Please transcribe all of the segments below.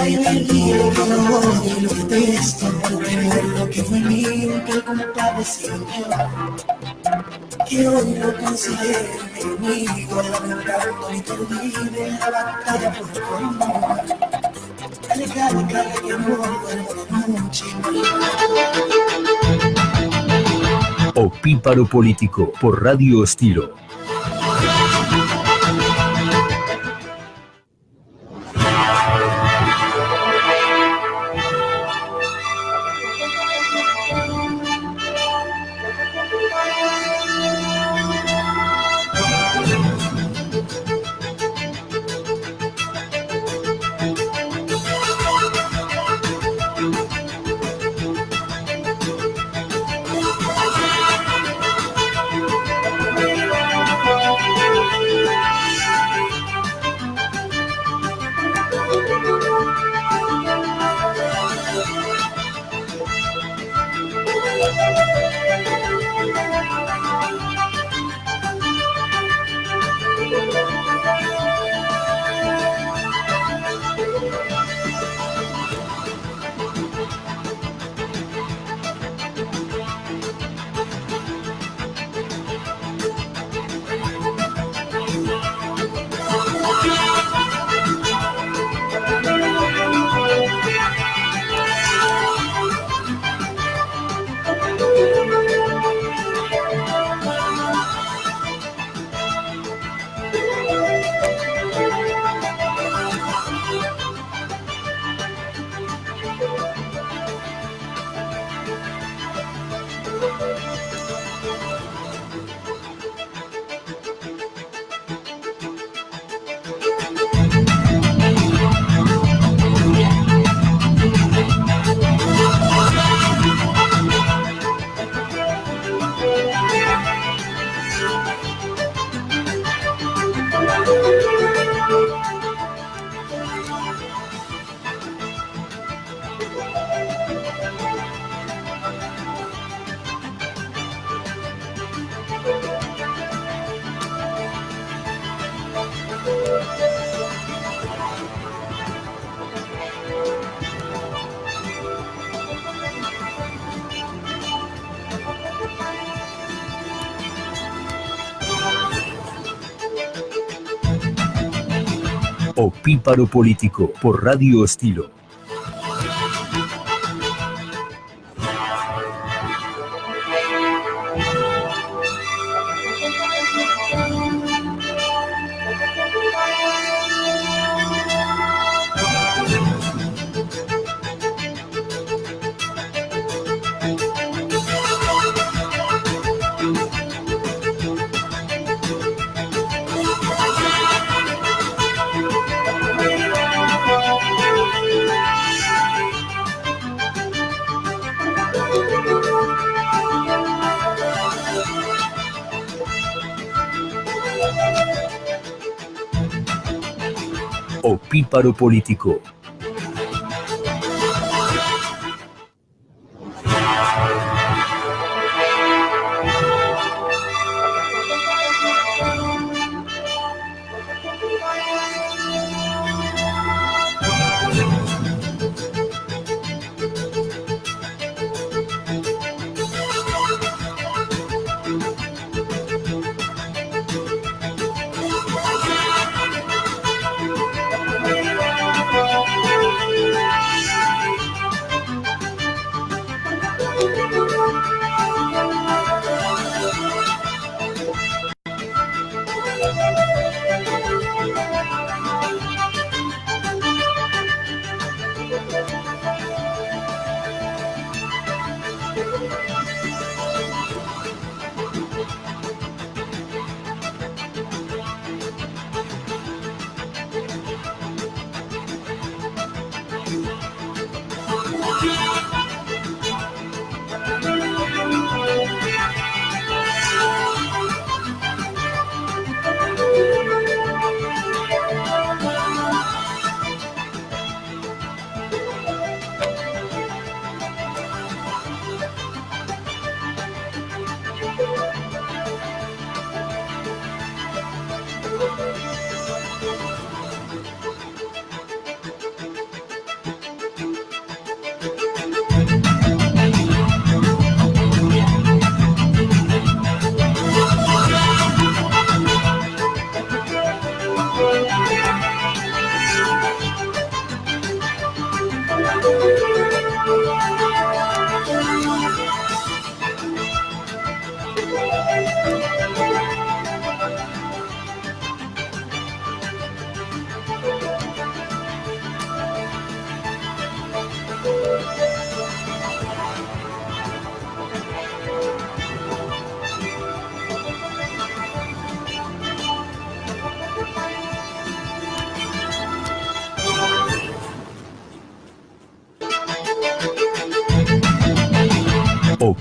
nadie me olvide que lo odio y lo detesto. Recuerdo que fue mío, que como padecido que hoy lo considere mi enemigo. Lamentando y te olvide en la batalla por el amor. Dale, dale, dale, que amor, duermo de noche. Opíparo Político por Radio Estilo. Opíparo Político por Radio Estilo. Opíparo Político.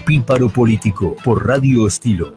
Píparo Político por Radio Estilo.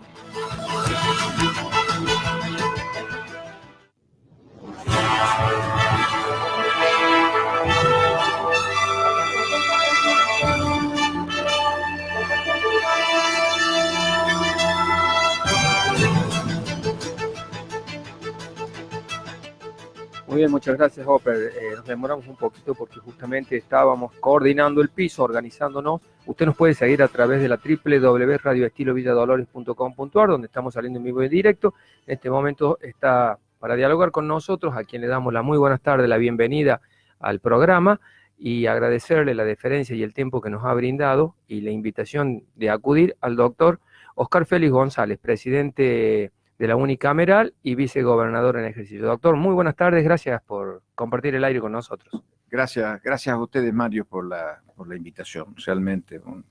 Muy bien, muchas gracias, Hopper. Nos demoramos un poquito porque justamente estábamos coordinando el piso, organizándonos. Usted nos puede seguir a través de la www.radioestilovilladolores.com.ar, donde estamos saliendo en vivo y en directo. En este momento está para dialogar con nosotros, a quien le damos la muy buenas tardes, la bienvenida al programa y agradecerle la deferencia y el tiempo que nos ha brindado y la invitación de acudir al doctor Oscar Félix González, presidente de la Unicameral y vicegobernador en ejercicio. Doctor, muy buenas tardes, gracias por compartir el aire con nosotros. Gracias a ustedes, Mario, por la invitación. Realmente un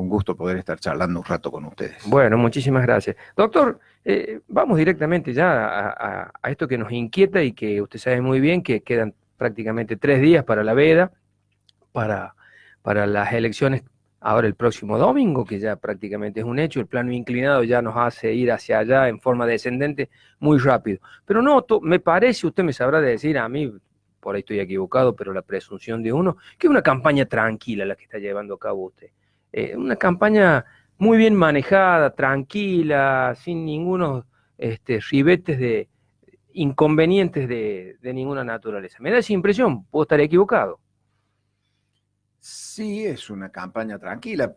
gusto poder estar charlando un rato con ustedes. Bueno, muchísimas gracias. Doctor, vamos directamente ya a esto que nos inquieta y que usted sabe muy bien que quedan prácticamente 3 días para la veda, para las elecciones ahora el próximo domingo, que ya prácticamente es un hecho. El plano inclinado ya nos hace ir hacia allá en forma descendente muy rápido. Pero noto, me parece, usted me sabrá decir, a mí, por ahí estoy equivocado, pero la presunción de uno, que es una campaña tranquila la que está llevando a cabo usted. Una campaña muy bien manejada, tranquila, sin ningunos ribetes de inconvenientes de ninguna naturaleza. Me da esa impresión, puedo estar equivocado. Sí, es una campaña tranquila.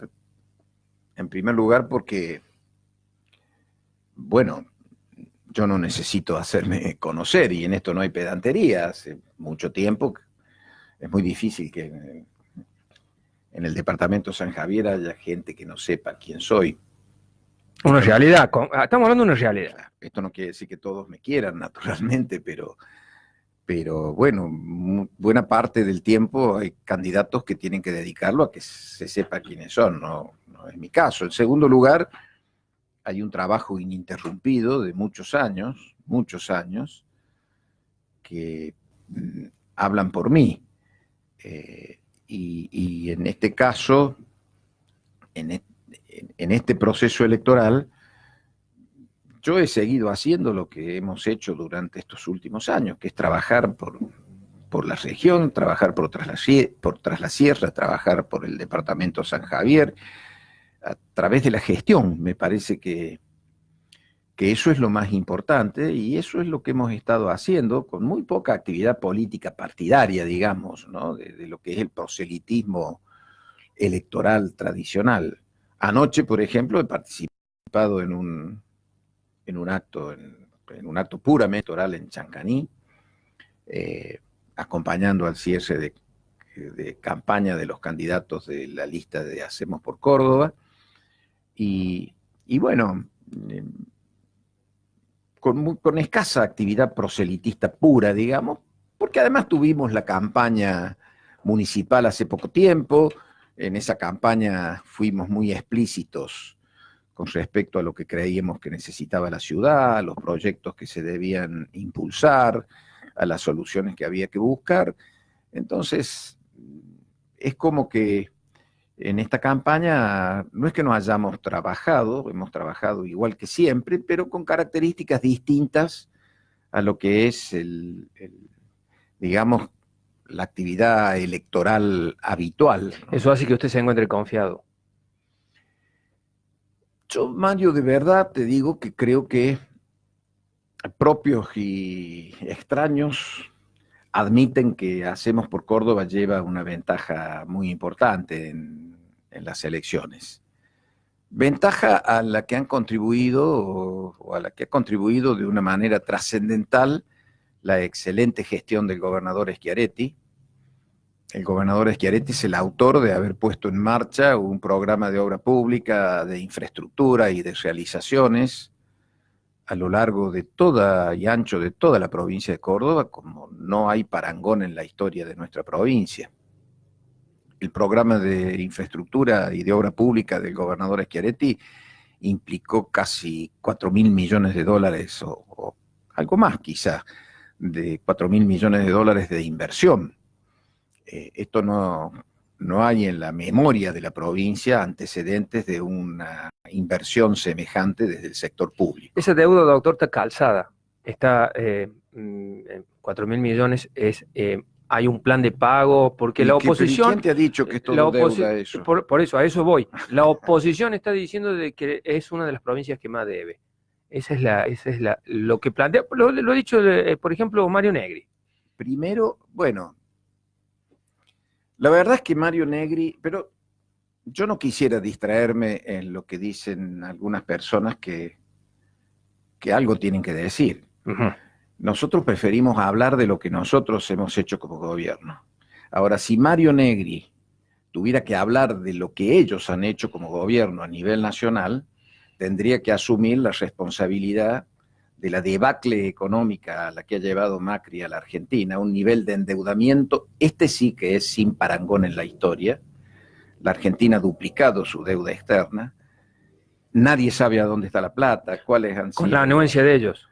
En primer lugar porque, bueno, yo no necesito hacerme conocer y en esto no hay pedantería. Hace mucho tiempo es muy difícil que en el departamento San Javier haya gente que no sepa quién soy. Una realidad, estamos hablando de una realidad. Esto no quiere decir que todos me quieran, naturalmente, pero bueno, buena parte del tiempo hay candidatos que tienen que dedicarlo a que se sepa quiénes son, no es mi caso. En segundo lugar, hay un trabajo ininterrumpido de muchos años, que hablan por mí. Y en este caso, en este proceso electoral, yo he seguido haciendo lo que hemos hecho durante estos últimos años, que es trabajar por la región, trabajar por Tras la Sierra, trabajar por el departamento San Javier, a través de la gestión. Me parece que eso es lo más importante y eso es lo que hemos estado haciendo con muy poca actividad política partidaria, digamos, ¿no? de lo que es el proselitismo electoral tradicional. Anoche, por ejemplo, he participado en un acto puramente electoral en Chancaní, acompañando al cierre de campaña de los candidatos de la lista de Hacemos por Córdoba, y bueno, con escasa actividad proselitista pura, digamos, porque además tuvimos la campaña municipal hace poco tiempo. En esa campaña fuimos muy explícitos con respecto a lo que creíamos que necesitaba la ciudad, a los proyectos que se debían impulsar, a las soluciones que había que buscar. Entonces, es como que en esta campaña no es que no hayamos trabajado, hemos trabajado igual que siempre, pero con características distintas a lo que es digamos, la actividad electoral habitual, ¿no? Eso hace que usted se encuentre confiado. Yo, Mario, de verdad te digo que creo que propios y extraños admiten que Hacemos por Córdoba lleva una ventaja muy importante en las elecciones. Ventaja a la que han contribuido o a la que ha contribuido de una manera trascendental la excelente gestión del gobernador Schiaretti. El gobernador Schiaretti es el autor de haber puesto en marcha un programa de obra pública, de infraestructura y de realizaciones a lo largo de toda y ancho de toda la provincia de Córdoba, como no hay parangón en la historia de nuestra provincia. El programa de infraestructura y de obra pública del gobernador Schiaretti implicó casi 4.000 millones de dólares, o algo más quizá, de 4.000 millones de dólares de inversión. Esto no no hay en la memoria de la provincia antecedentes de una inversión semejante desde el sector público. Esa deuda, doctor, está calzada. Está 4.000 millones. Hay un plan de pago, porque la oposición... ¿Quién te ha dicho que es todo deuda eso? Por eso, a eso voy. La oposición está diciendo de que es una de las provincias que más debe. Esa es lo que plantea. Lo ha dicho, por ejemplo, Mario Negri. Primero, bueno, la verdad es que Mario Negri, pero yo no quisiera distraerme en lo que dicen algunas personas que algo tienen que decir. Uh-huh. Nosotros preferimos hablar de lo que nosotros hemos hecho como gobierno. Ahora, si Mario Negri tuviera que hablar de lo que ellos han hecho como gobierno a nivel nacional, tendría que asumir la responsabilidad de la debacle económica a la que ha llevado Macri a la Argentina, un nivel de endeudamiento, sí que es sin parangón en la historia. La Argentina ha duplicado su deuda externa. Nadie sabe a dónde está la plata, cuáles han sido. Con la anuencia de ellos.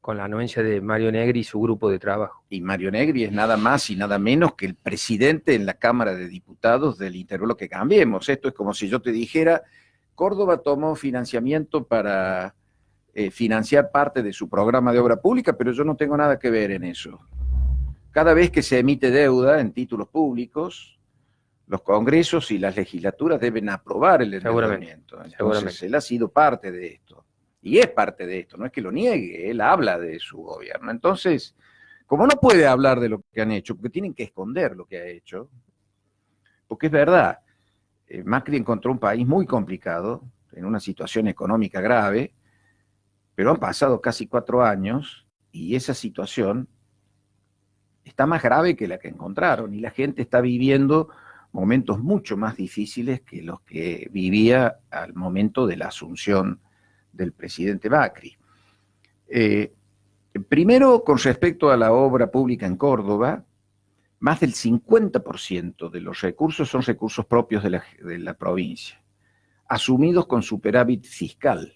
Con la anuencia de Mario Negri y su grupo de trabajo. Y Mario Negri es nada más y nada menos que el presidente en la Cámara de Diputados del Interbloque que Cambiemos. Esto es como si yo te dijera, Córdoba tomó financiamiento para financiar parte de su programa de obra pública, pero yo no tengo nada que ver en eso. Cada vez que se emite deuda en títulos públicos, los congresos y las legislaturas deben aprobar el endeudamiento. Entonces, él ha sido parte de esto. Y es parte de esto, no es que lo niegue, él habla de su gobierno. Entonces, como no puede hablar de lo que han hecho, porque tienen que esconder lo que ha hecho, porque es verdad, Macri encontró un país muy complicado, en una situación económica grave, pero han pasado casi 4 años y esa situación está más grave que la que encontraron y la gente está viviendo momentos mucho más difíciles que los que vivía al momento de la asunción del presidente Macri. Primero, con respecto a la obra pública en Córdoba, más del 50% de los recursos son recursos propios de la provincia, asumidos con superávit fiscal.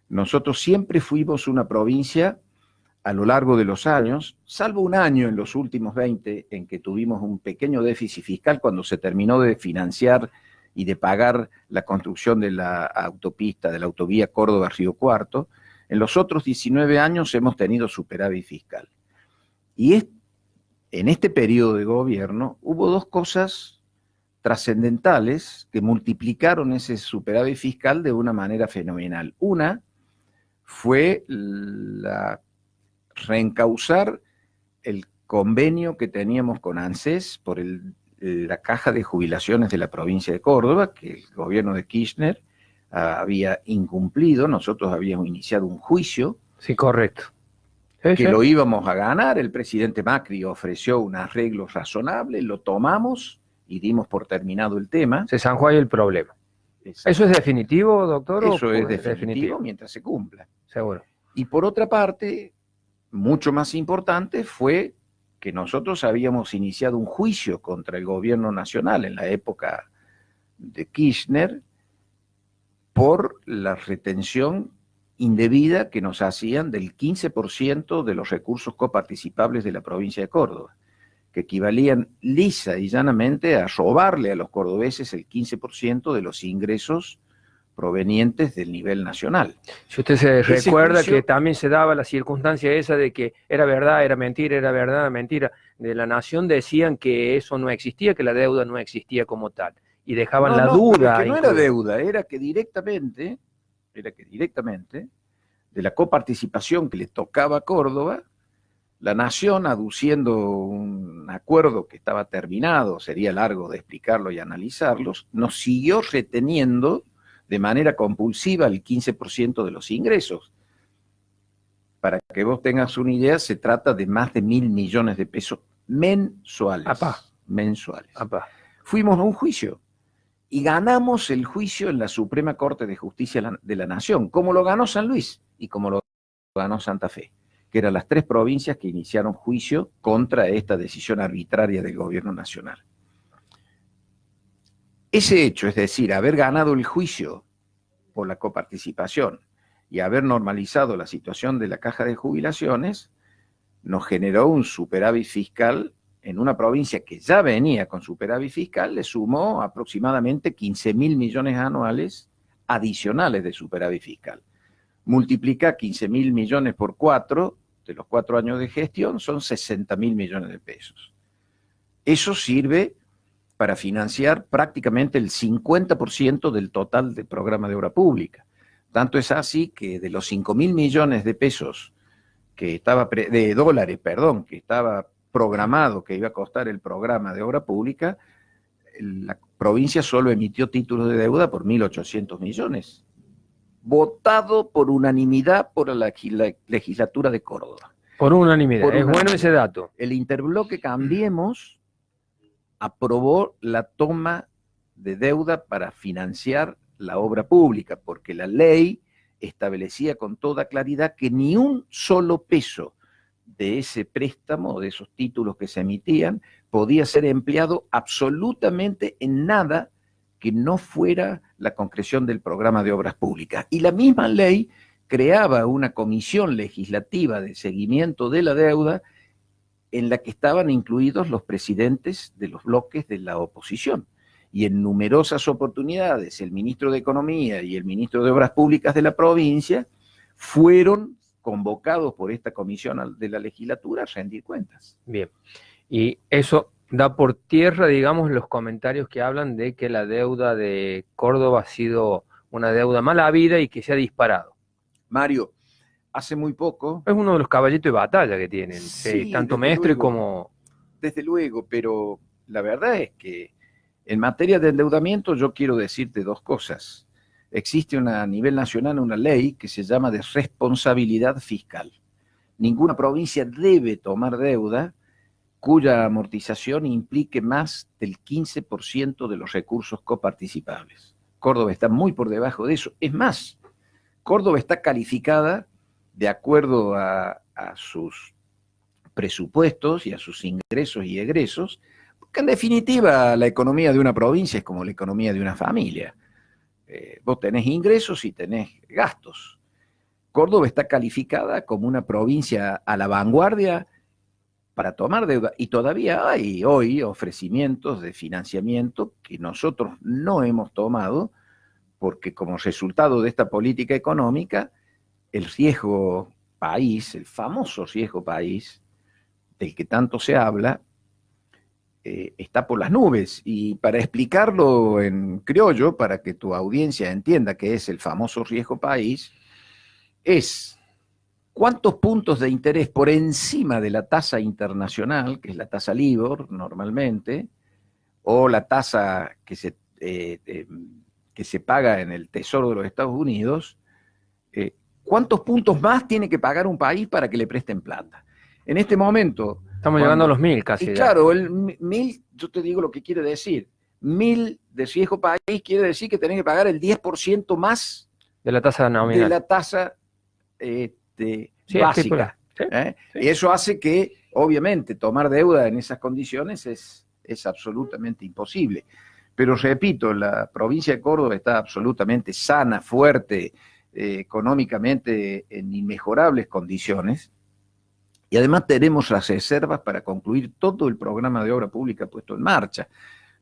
Nosotros siempre fuimos una provincia a lo largo de los años, salvo un año en los últimos 20 en que tuvimos un pequeño déficit fiscal cuando se terminó de financiar y de pagar la construcción de la autopista, de la autovía Córdoba-Río Cuarto. En los otros 19 años hemos tenido superávit fiscal. Y en este periodo de gobierno hubo 2 cosas trascendentales que multiplicaron ese superávit fiscal de una manera fenomenal. Una fue reencauzar el convenio que teníamos con ANSES por la caja de jubilaciones de la provincia de Córdoba, que el gobierno de Kirchner había incumplido. Nosotros habíamos iniciado un juicio. Sí, correcto. Lo íbamos a ganar. El presidente Macri ofreció un arreglo razonable, lo tomamos y dimos por terminado el tema. Se zanjó ahí el problema. Exacto. ¿Eso es definitivo, doctor? Eso es definitivo mientras se cumpla. Seguro. Y por otra parte, mucho más importante fue que nosotros habíamos iniciado un juicio contra el gobierno nacional en la época de Kirchner por la retención indebida que nos hacían del 15% de los recursos coparticipables de la provincia de Córdoba, que equivalían lisa y llanamente a robarle a los cordobeses el 15% de los ingresos provenientes del nivel nacional. Si usted se recuerda que también se daba la circunstancia esa de que era verdad, era mentira, era verdad, mentira, de la Nación decían que eso no existía, que la deuda no existía como tal, y dejaban la duda. Que no era deuda, era que directamente de la coparticipación que le tocaba a Córdoba, la Nación, aduciendo un acuerdo que estaba terminado, sería largo de explicarlo y analizarlos, nos siguió reteniendo de manera compulsiva el 15% de los ingresos. Para que vos tengas una idea, se trata de más de 1.000 millones de pesos mensuales. Mensuales. Fuimos a un juicio y ganamos el juicio en la Suprema Corte de Justicia de la Nación, como lo ganó San Luis y como lo ganó Santa Fe, que eran las 3 provincias que iniciaron juicio contra esta decisión arbitraria del gobierno nacional. Ese hecho, es decir, haber ganado el juicio por la coparticipación y haber normalizado la situación de la caja de jubilaciones, nos generó un superávit fiscal en una provincia que ya venía con superávit fiscal, le sumó aproximadamente 15.000 millones anuales adicionales de superávit fiscal. Multiplica 15.000 millones por 4, de los 4 años de gestión, son 60.000 millones de pesos. Eso sirve para financiar prácticamente el 50% del total del programa de obra pública. Tanto es así que de los 5.000 millones de pesos de dólares, que estaba programado que iba a costar el programa de obra pública, la provincia solo emitió títulos de deuda por 1.800 millones, votado por unanimidad por la legislatura de Córdoba. Por unanimidad, es bueno ese dato. El interbloque Cambiemos aprobó la toma de deuda para financiar la obra pública, porque la ley establecía con toda claridad que ni un solo peso de ese préstamo, de esos títulos que se emitían, podía ser empleado absolutamente en nada que no fuera la concreción del programa de obras públicas. Y la misma ley creaba una comisión legislativa de seguimiento de la deuda en la que estaban incluidos los presidentes de los bloques de la oposición. Y en numerosas oportunidades el ministro de Economía y el ministro de Obras Públicas de la provincia fueron convocados por esta comisión de la legislatura a rendir cuentas. Bien, y eso da por tierra, digamos, los comentarios que hablan de que la deuda de Córdoba ha sido una deuda mal habida y que se ha disparado. Mario, hace muy poco... Es uno de los caballitos de batalla que tienen, sí, tanto Mestre como... Desde luego, pero la verdad es que en materia de endeudamiento yo quiero decirte dos cosas. Existe a nivel nacional una ley que se llama de responsabilidad fiscal. Ninguna provincia debe tomar deuda cuya amortización implique más del 15% de los recursos coparticipables. Córdoba está muy por debajo de eso. Es más, Córdoba está calificada de acuerdo a sus presupuestos y a sus ingresos y egresos, porque en definitiva la economía de una provincia es como la economía de una familia. Vos tenés ingresos y tenés gastos. Córdoba está calificada como una provincia a la vanguardia para tomar deuda, y todavía hay hoy ofrecimientos de financiamiento que nosotros no hemos tomado, porque como resultado de esta política económica, el riesgo país, el famoso riesgo país, del que tanto se habla, está por las nubes. Y para explicarlo en criollo, para que tu audiencia entienda qué es el famoso riesgo país, es cuántos puntos de interés por encima de la tasa internacional, que es la tasa LIBOR normalmente, o la tasa que se paga en el Tesoro de los Estados Unidos, ¿cuántos puntos más tiene que pagar un país para que le presten plata? En este momento... Estamos llegando a los 1.000 casi. Y claro, el 1.000, yo te digo lo que quiere decir. 1.000 de riesgo país quiere decir que tenés que pagar el 10% más de la tasa nominal. De la tasa básica. Sí. Sí. Y eso hace que, obviamente, tomar deuda en esas condiciones es absolutamente imposible. Pero repito, la provincia de Córdoba está absolutamente sana, fuerte, económicamente en inmejorables condiciones. Y además tenemos las reservas para concluir todo el programa de obra pública puesto en marcha,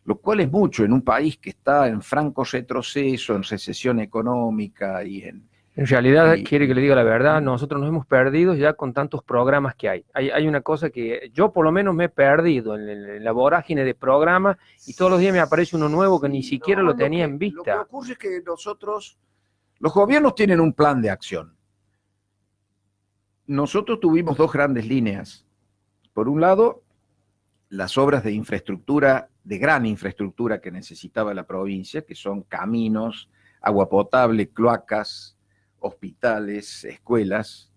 lo cual es mucho en un país que está en franco retroceso, en recesión económica y en... En realidad, quiere que le diga la verdad, nosotros nos hemos perdido ya con tantos programas que hay. Hay una cosa que yo por lo menos me he perdido en la vorágine de programas y todos los días me aparece uno nuevo que ni siquiera lo tenía en vista. Lo que ocurre es que los gobiernos tienen un plan de acción. Nosotros tuvimos dos grandes líneas. Por un lado, las obras de infraestructura, de gran infraestructura que necesitaba la provincia, que son caminos, agua potable, cloacas, hospitales, escuelas.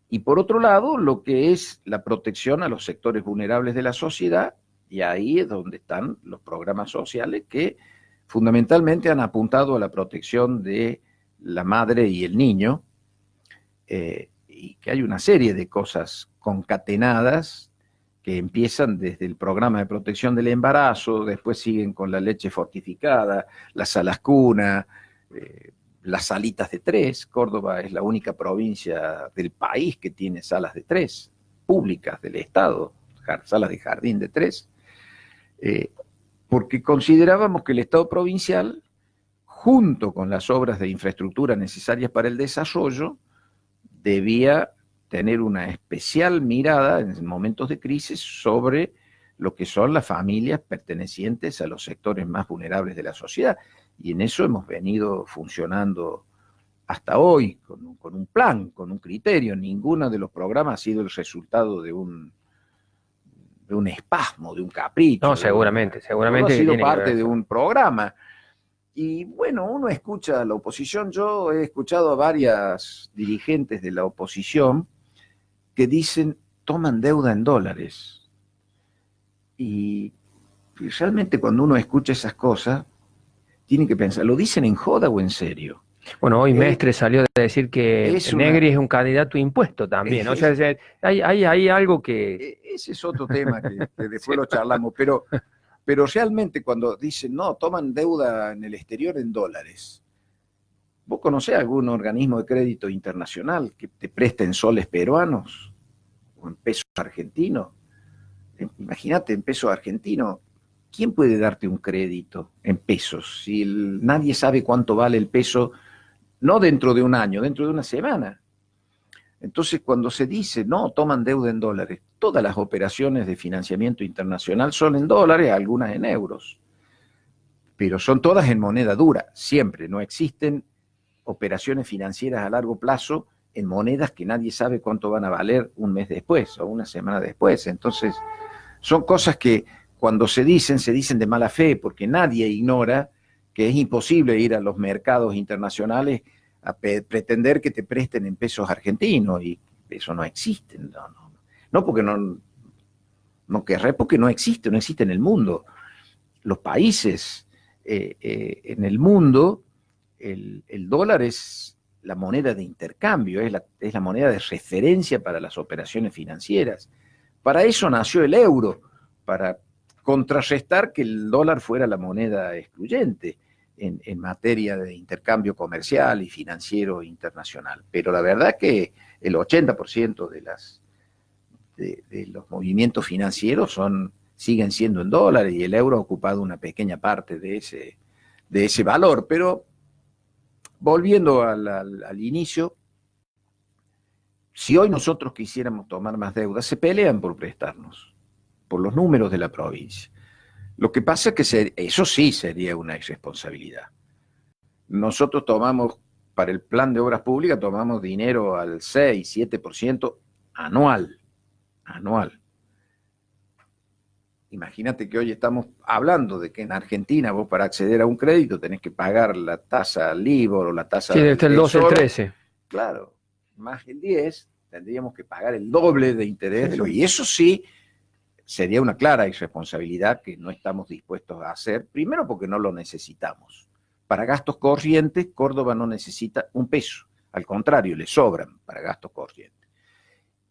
Y por otro lado, lo que es la protección a los sectores vulnerables de la sociedad, y ahí es donde están los programas sociales que fundamentalmente han apuntado a la protección de la madre y el niño, y que hay una serie de cosas concatenadas que empiezan desde el programa de protección del embarazo, después siguen con la leche fortificada, las salas cuna, las salitas de 3. Córdoba es la única provincia del país que tiene salas de 3, públicas del Estado, salas de jardín de 3, porque considerábamos que el Estado provincial, junto con las obras de infraestructura necesarias para el desarrollo, debía tener una especial mirada en momentos de crisis sobre lo que son las familias pertenecientes a los sectores más vulnerables de la sociedad. Y en eso hemos venido funcionando hasta hoy, con un plan, con un criterio. Ninguno de los programas ha sido el resultado de un espasmo, de un capricho. No, seguramente. Todo ha sido parte de un programa. Y bueno, uno escucha a la oposición. Yo he escuchado a varias dirigentes de la oposición que dicen, toman deuda en dólares. Y realmente cuando uno escucha esas cosas, tiene que pensar, ¿lo dicen en joda o en serio? Bueno, hoy Mestre salió a decir que Negri es un candidato impuesto también. O sea, hay algo que... Ese es otro tema que después lo charlamos, pero realmente cuando dicen, no, toman deuda en el exterior en dólares, ¿vos conocés algún organismo de crédito internacional que te preste en soles peruanos o en pesos argentinos? Imagínate, en pesos argentinos, ¿quién puede darte un crédito en pesos? Si nadie sabe cuánto vale el peso, no dentro de un año, dentro de una semana. Entonces, cuando se dice, no, toman deuda en dólares, todas las operaciones de financiamiento internacional son en dólares, algunas en euros. Pero son todas en moneda dura, siempre. No existen operaciones financieras a largo plazo en monedas que nadie sabe cuánto van a valer un mes después o una semana después. Entonces, son cosas que cuando se dicen de mala fe, porque nadie ignora que es imposible ir a los mercados internacionales a pretender que te presten en pesos argentinos, y eso no existe. No porque no querré, porque no existe en el mundo. Los países en el mundo, el dólar es la moneda de intercambio, es la moneda de referencia para las operaciones financieras. Para eso nació el euro, para contrarrestar que el dólar fuera la moneda excluyente en materia de intercambio comercial y financiero internacional. Pero la verdad que el 80% de los movimientos financieros siguen siendo en dólares, y el euro ha ocupado una pequeña parte de ese valor. Pero volviendo al inicio, si hoy nosotros quisiéramos tomar más deuda, se pelean por prestarnos, por los números de la provincia. Lo que pasa es que eso sí sería una irresponsabilidad. Nosotros tomamos, para el plan de obras públicas, tomamos dinero al 6, 7% anual. Imagínate que hoy estamos hablando de que en Argentina vos, para acceder a un crédito, tenés que pagar la tasa LIBOR o la tasa... Sí, desde el 12, el 13. Claro, más el 10, tendríamos que pagar el doble de interés. Y eso sí sería una clara irresponsabilidad que no estamos dispuestos a hacer, primero porque no lo necesitamos. Para gastos corrientes, Córdoba no necesita un peso, al contrario, le sobran para gastos corrientes.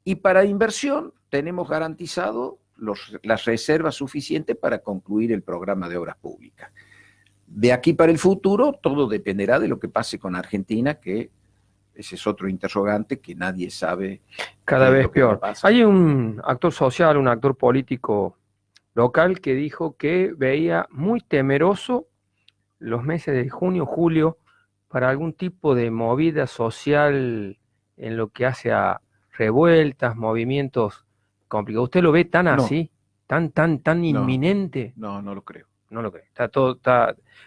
Y para inversión tenemos garantizado las reservas suficientes para concluir el programa de obras públicas. De aquí para el futuro, todo dependerá de lo que pase con Argentina, que ese es otro interrogante que nadie sabe. Cada vez peor. Hay un actor social, un actor político local que dijo que veía muy temeroso los meses de junio, julio, para algún tipo de movida social en lo que hace a revueltas, movimientos complicados. ¿Usted lo ve tan así? ¿Tan inminente? No lo creo. No lo creo.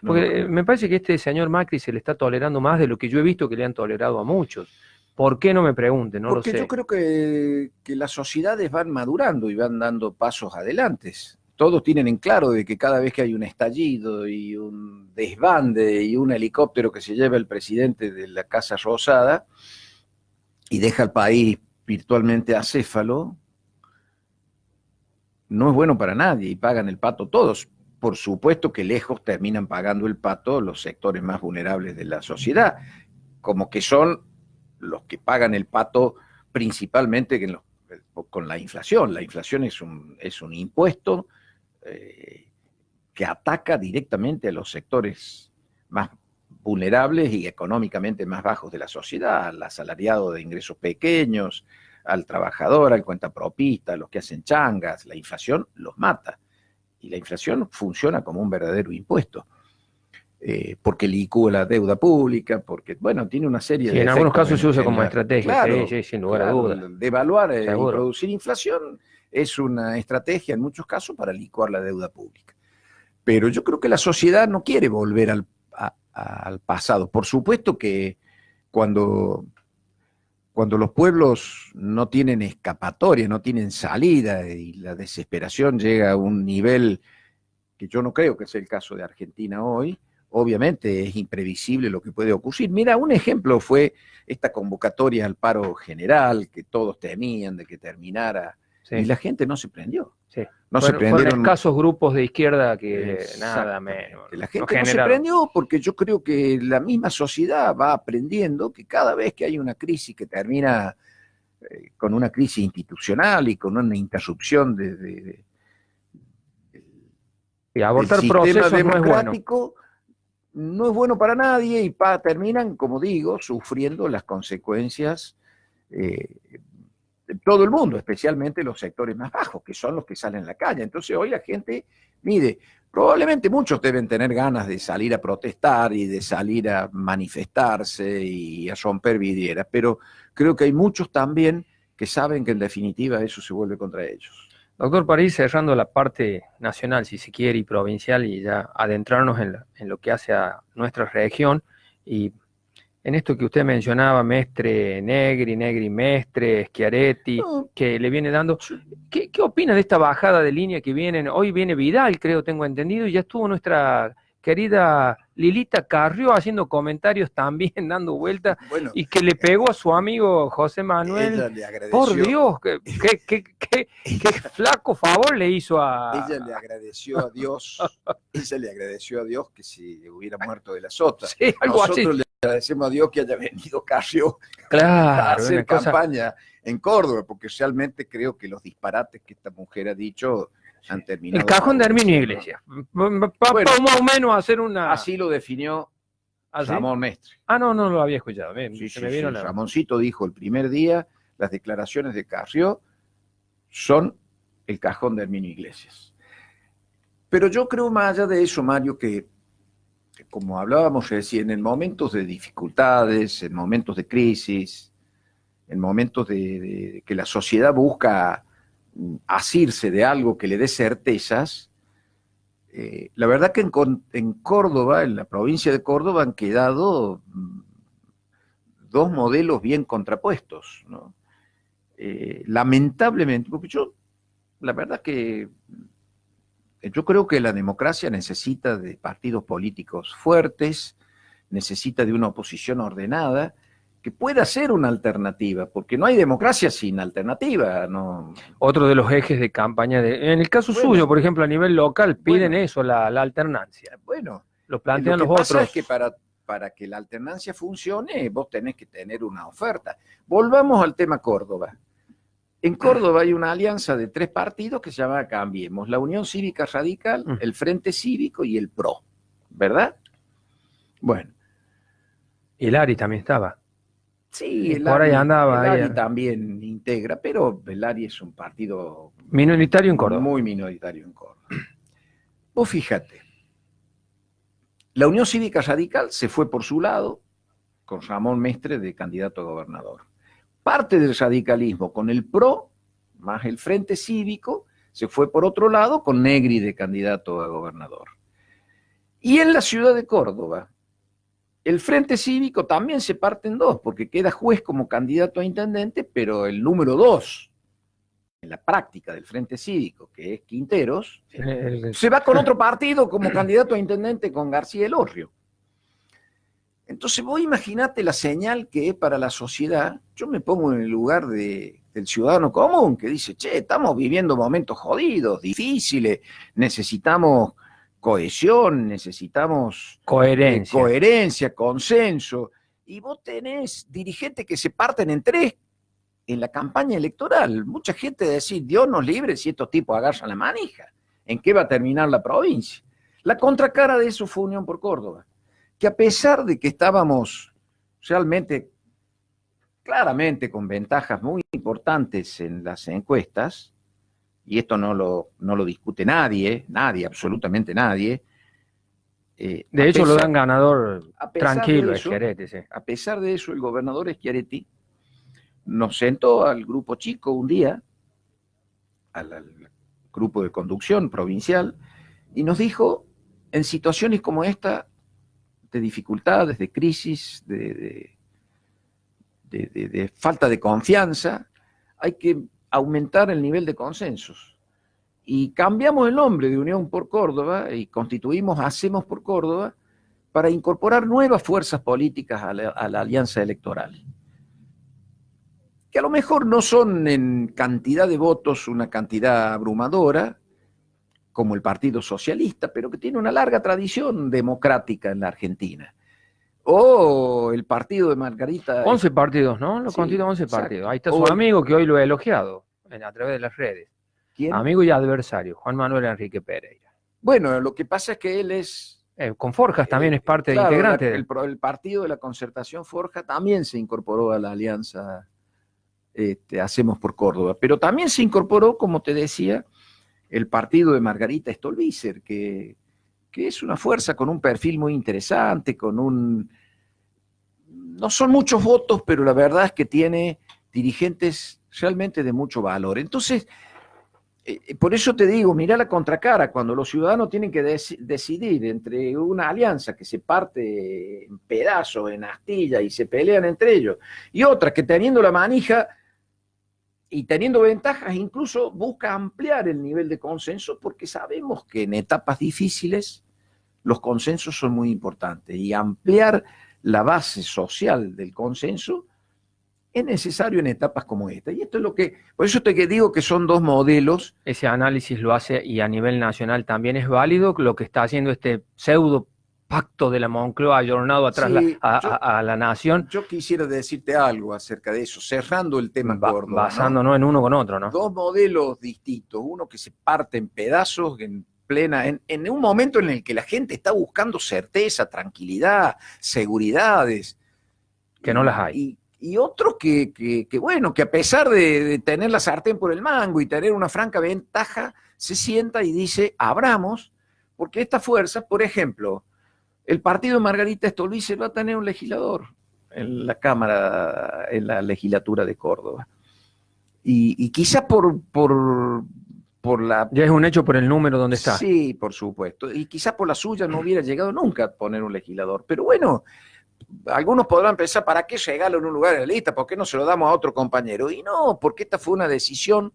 Porque me parece que este señor Macri se le está tolerando más de lo que yo he visto que le han tolerado a muchos. ¿Por qué? No me pregunten, no lo sé. Porque yo creo que las sociedades van madurando y van dando pasos adelante. Todos tienen en claro de que cada vez que hay un estallido y un desbande y un helicóptero que se lleva el presidente de la Casa Rosada y deja al país virtualmente acéfalo, no es bueno para nadie y pagan el pato todos. Por supuesto que lejos terminan pagando el pato los sectores más vulnerables de la sociedad, como que son los que pagan el pato principalmente con la inflación. La inflación es un impuesto que ataca directamente a los sectores más vulnerables y económicamente más bajos de la sociedad, al asalariado de ingresos pequeños, al trabajador, al cuentapropista, a los que hacen changas. La inflación los mata. Y la inflación funciona como un verdadero impuesto. Porque licúa la deuda pública, porque, bueno, tiene una serie de en algunos efectos casos se usa en como la- estrategia, Claro, sí, sin lugar a claro, dudas. devaluar y Seguro. producir inflación es una estrategia en muchos casos para licuar la deuda pública. Pero yo creo que la sociedad no quiere volver al pasado. Por supuesto que cuando los pueblos no tienen escapatoria, no tienen salida y la desesperación llega a un nivel que yo no creo que sea el caso de Argentina hoy, obviamente es imprevisible lo que puede ocurrir. Mira, un ejemplo fue esta convocatoria al paro general que todos temían de que terminara y la gente no se prendió. Sí. No se Fueron prendieron. escasos grupos de izquierda que nada Exactamente. menos. La gente no se prendió porque yo creo que la misma sociedad va aprendiendo que cada vez que hay una crisis que termina con una crisis institucional y con una interrupción y abortar del sistema procesos no es bueno. democrático, no es bueno para nadie y terminan, como digo, sufriendo las consecuencias de todo el mundo, especialmente los sectores más bajos, que son los que salen a la calle. Entonces hoy la gente, mire, probablemente muchos deben tener ganas de salir a protestar y de salir a manifestarse y a romper vidrieras, pero creo que hay muchos también que saben que en definitiva eso se vuelve contra ellos. Doctor, para ir cerrando la parte nacional, si se quiere, y provincial, y ya adentrarnos en lo que hace a nuestra región, y en esto que usted mencionaba, Mestre Negri Mestre, Schiaretti, que le viene dando, ¿qué opina de esta bajada de línea que vienen? Hoy viene Vidal, creo, tengo entendido, y ya estuvo nuestra querida Lilita Carrió haciendo comentarios también, dando vueltas, Bueno, y que le pegó a su amigo José Manuel. Ella le agradeció, por Dios, qué flaco favor le hizo a... Ella le agradeció a Dios, que si hubiera muerto de la sota. Sí, algo Nosotros así. le agradecemos a Dios que haya venido Carrió a Claro, hacer una cosa... campaña en Córdoba, porque realmente creo que los disparates que esta mujer ha dicho han terminado. El cajón de Herminio Iglesias. Bueno, más o menos hacer una... así lo definió ¿Así? Ramón Mestre. Ah, no lo había escuchado. Sí, me vino la... Ramoncito dijo el primer día, las declaraciones de Carrió son el cajón de Herminio Iglesias. Pero yo creo más allá de eso, Mario, que como hablábamos recién, en momentos de dificultades, en momentos de crisis, en momentos de que la sociedad busca asirse de algo que le dé certezas, la verdad que en Córdoba, en la provincia de Córdoba, han quedado dos modelos bien contrapuestos, ¿no? Lamentablemente, porque la verdad que yo creo que la democracia necesita de partidos políticos fuertes, necesita de una oposición ordenada, que pueda ser una alternativa, porque no hay democracia sin alternativa. No. Otro de los ejes de campaña, en el caso suyo, por ejemplo, a nivel local, piden eso, la alternancia. Bueno, lo plantean lo que los pasa otros. Es que para que la alternancia funcione, vos tenés que tener una oferta. Volvamos al tema Córdoba. En Córdoba hay una alianza de 3 partidos que se llama Cambiemos, la Unión Cívica Radical, el Frente Cívico y el PRO, ¿verdad? Bueno. Y el ARI también estaba. Sí, el por ahí andaba. El ARI también integra, pero el ARI es un partido minoritario en Córdoba. Muy minoritario en Córdoba. Vos fíjate, la Unión Cívica Radical se fue por su lado con Ramón Mestre de candidato a gobernador. Parte del radicalismo con el PRO, más el Frente Cívico, se fue por otro lado con Negri de candidato a gobernador. Y en la ciudad de Córdoba, el Frente Cívico también se parte en dos, porque queda Juez como candidato a intendente, pero el número 2 en la práctica del Frente Cívico, que es Quinteros, se va con otro partido como candidato a intendente con García Elorrio. Entonces vos imaginate la señal que es para la sociedad. Yo me pongo en el lugar del ciudadano común que dice, che, estamos viviendo momentos jodidos, difíciles, necesitamos cohesión, necesitamos coherencia, consenso. Y vos tenés dirigentes que se parten en 3 en la campaña electoral. Mucha gente decir, Dios nos libre si estos tipos agarran la manija. ¿En qué va a terminar la provincia? La contracara de eso fue Unión por Córdoba, que a pesar de que estábamos realmente claramente con ventajas muy importantes en las encuestas, y esto no lo discute nadie, absolutamente nadie. De hecho, lo dan ganador a pesar tranquilo, de eso, Schiaretti, sí. A pesar de eso, el gobernador Schiaretti nos sentó al grupo chico un día, al grupo de conducción provincial, y nos dijo, en situaciones como esta, de dificultades, de crisis, de falta de confianza, hay que aumentar el nivel de consensos. Y cambiamos el nombre de Unión por Córdoba y constituimos Hacemos por Córdoba para incorporar nuevas fuerzas políticas a la alianza electoral, que a lo mejor no son en cantidad de votos una cantidad abrumadora, como el Partido Socialista, pero que tiene una larga tradición democrática en la Argentina. O el partido de Margarita. 11 partidos, ¿no? Lo Sí, contiene 11 exacto. partidos. Ahí está su amigo que hoy lo he elogiado a través de las redes. ¿Quién? Amigo y adversario, Juan Manuel Enrique Pereira. Bueno, lo que pasa es que él es... Con Forjas también es parte claro, integrante. El partido de la Concertación Forja también se incorporó a la alianza Hacemos por Córdoba, pero también se incorporó, como te decía, el partido de Margarita Stolbizer, que es una fuerza con un perfil muy interesante, no son muchos votos, pero la verdad es que tiene dirigentes realmente de mucho valor. Entonces, por eso te digo, mirá la contracara, cuando los ciudadanos tienen que decidir entre una alianza que se parte en pedazos, en astillas, y se pelean entre ellos, y otra que teniendo la manija y teniendo ventajas, incluso busca ampliar el nivel de consenso, porque sabemos que en etapas difíciles los consensos son muy importantes, y ampliar la base social del consenso es necesario en etapas como esta. Y esto es por eso te digo que son dos modelos. Ese análisis lo hace, y a nivel nacional también es válido lo que está haciendo este pseudo pacto de la Moncloa ayornado atrás Sí, a la nación. Yo quisiera decirte algo acerca de eso, cerrando el tema Córdoba. Basándonos en uno con otro, ¿no? Dos modelos distintos, uno que se parte en pedazos en un momento en el que la gente está buscando certeza, tranquilidad, seguridades. Que no las hay. Y otro que bueno, que a pesar de tener la sartén por el mango y tener una franca ventaja, se sienta y dice, abramos, porque esta fuerza, por ejemplo, el partido de Margarita Stolbizer va a tener un legislador en la Cámara, en la legislatura de Córdoba. Y quizá por la... Ya es un hecho por el número donde está. Sí, por supuesto. Y quizá por la suya no hubiera llegado nunca a poner un legislador. Pero bueno, algunos podrán pensar, ¿para qué regalan un lugar en la lista? ¿Por qué no se lo damos a otro compañero? Y no, porque esta fue una decisión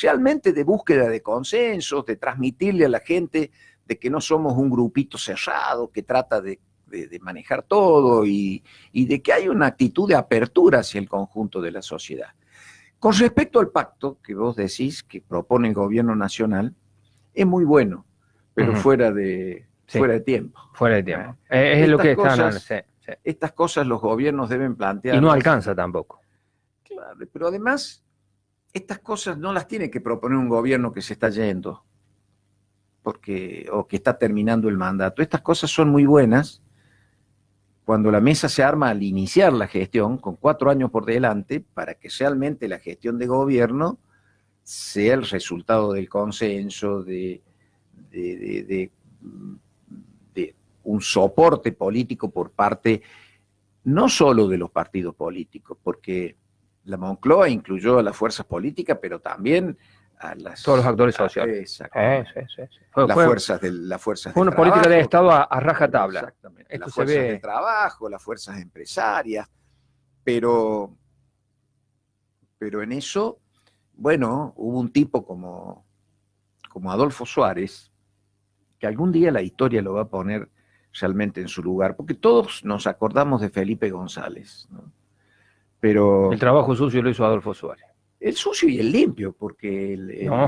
realmente de búsqueda de consensos, de transmitirle a la gente de que no somos un grupito cerrado que trata de manejar todo, y de que hay una actitud de apertura hacia el conjunto de la sociedad. Con respecto al pacto que vos decís que propone el gobierno nacional, es muy bueno, pero fuera de tiempo. Fuera de tiempo. Es lo que están... Estas cosas los gobiernos deben plantear. Y no alcanza tampoco. Claro, pero además, estas cosas no las tiene que proponer un gobierno que se está yendo, o que está terminando el mandato. Estas cosas son muy buenas cuando la mesa se arma al iniciar la gestión, con 4 años por delante, para que realmente la gestión de gobierno sea el resultado del consenso, de un soporte político por parte no solo de los partidos políticos, porque la Moncloa incluyó a las fuerzas políticas, pero también a todos los actores sociales. Las fuerzas fue una política de Estado a rajatabla. Exactamente. Las fuerzas de trabajo, las fuerzas empresarias, pero en eso, bueno, hubo un tipo como Adolfo Suárez, que algún día la historia lo va a poner realmente en su lugar, porque todos nos acordamos de Felipe González, ¿no? Pero el trabajo sucio lo hizo Adolfo Suárez. El sucio y el limpio, porque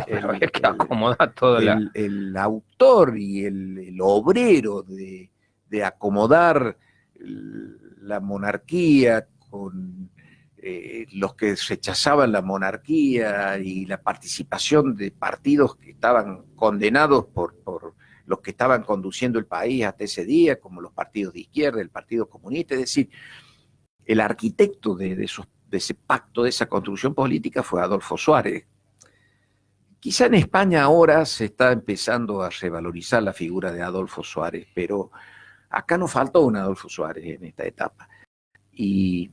pero hay que acomodar todo el autor y el obrero de acomodar la monarquía con los que rechazaban la monarquía, y la participación de partidos que estaban condenados por los que estaban conduciendo el país hasta ese día, como los partidos de izquierda, el Partido Comunista. Es decir, el arquitecto de ese pacto, de esa construcción política, fue Adolfo Suárez. Quizá en España ahora se está empezando a revalorizar la figura de Adolfo Suárez, pero acá nos faltó un Adolfo Suárez en esta etapa. Y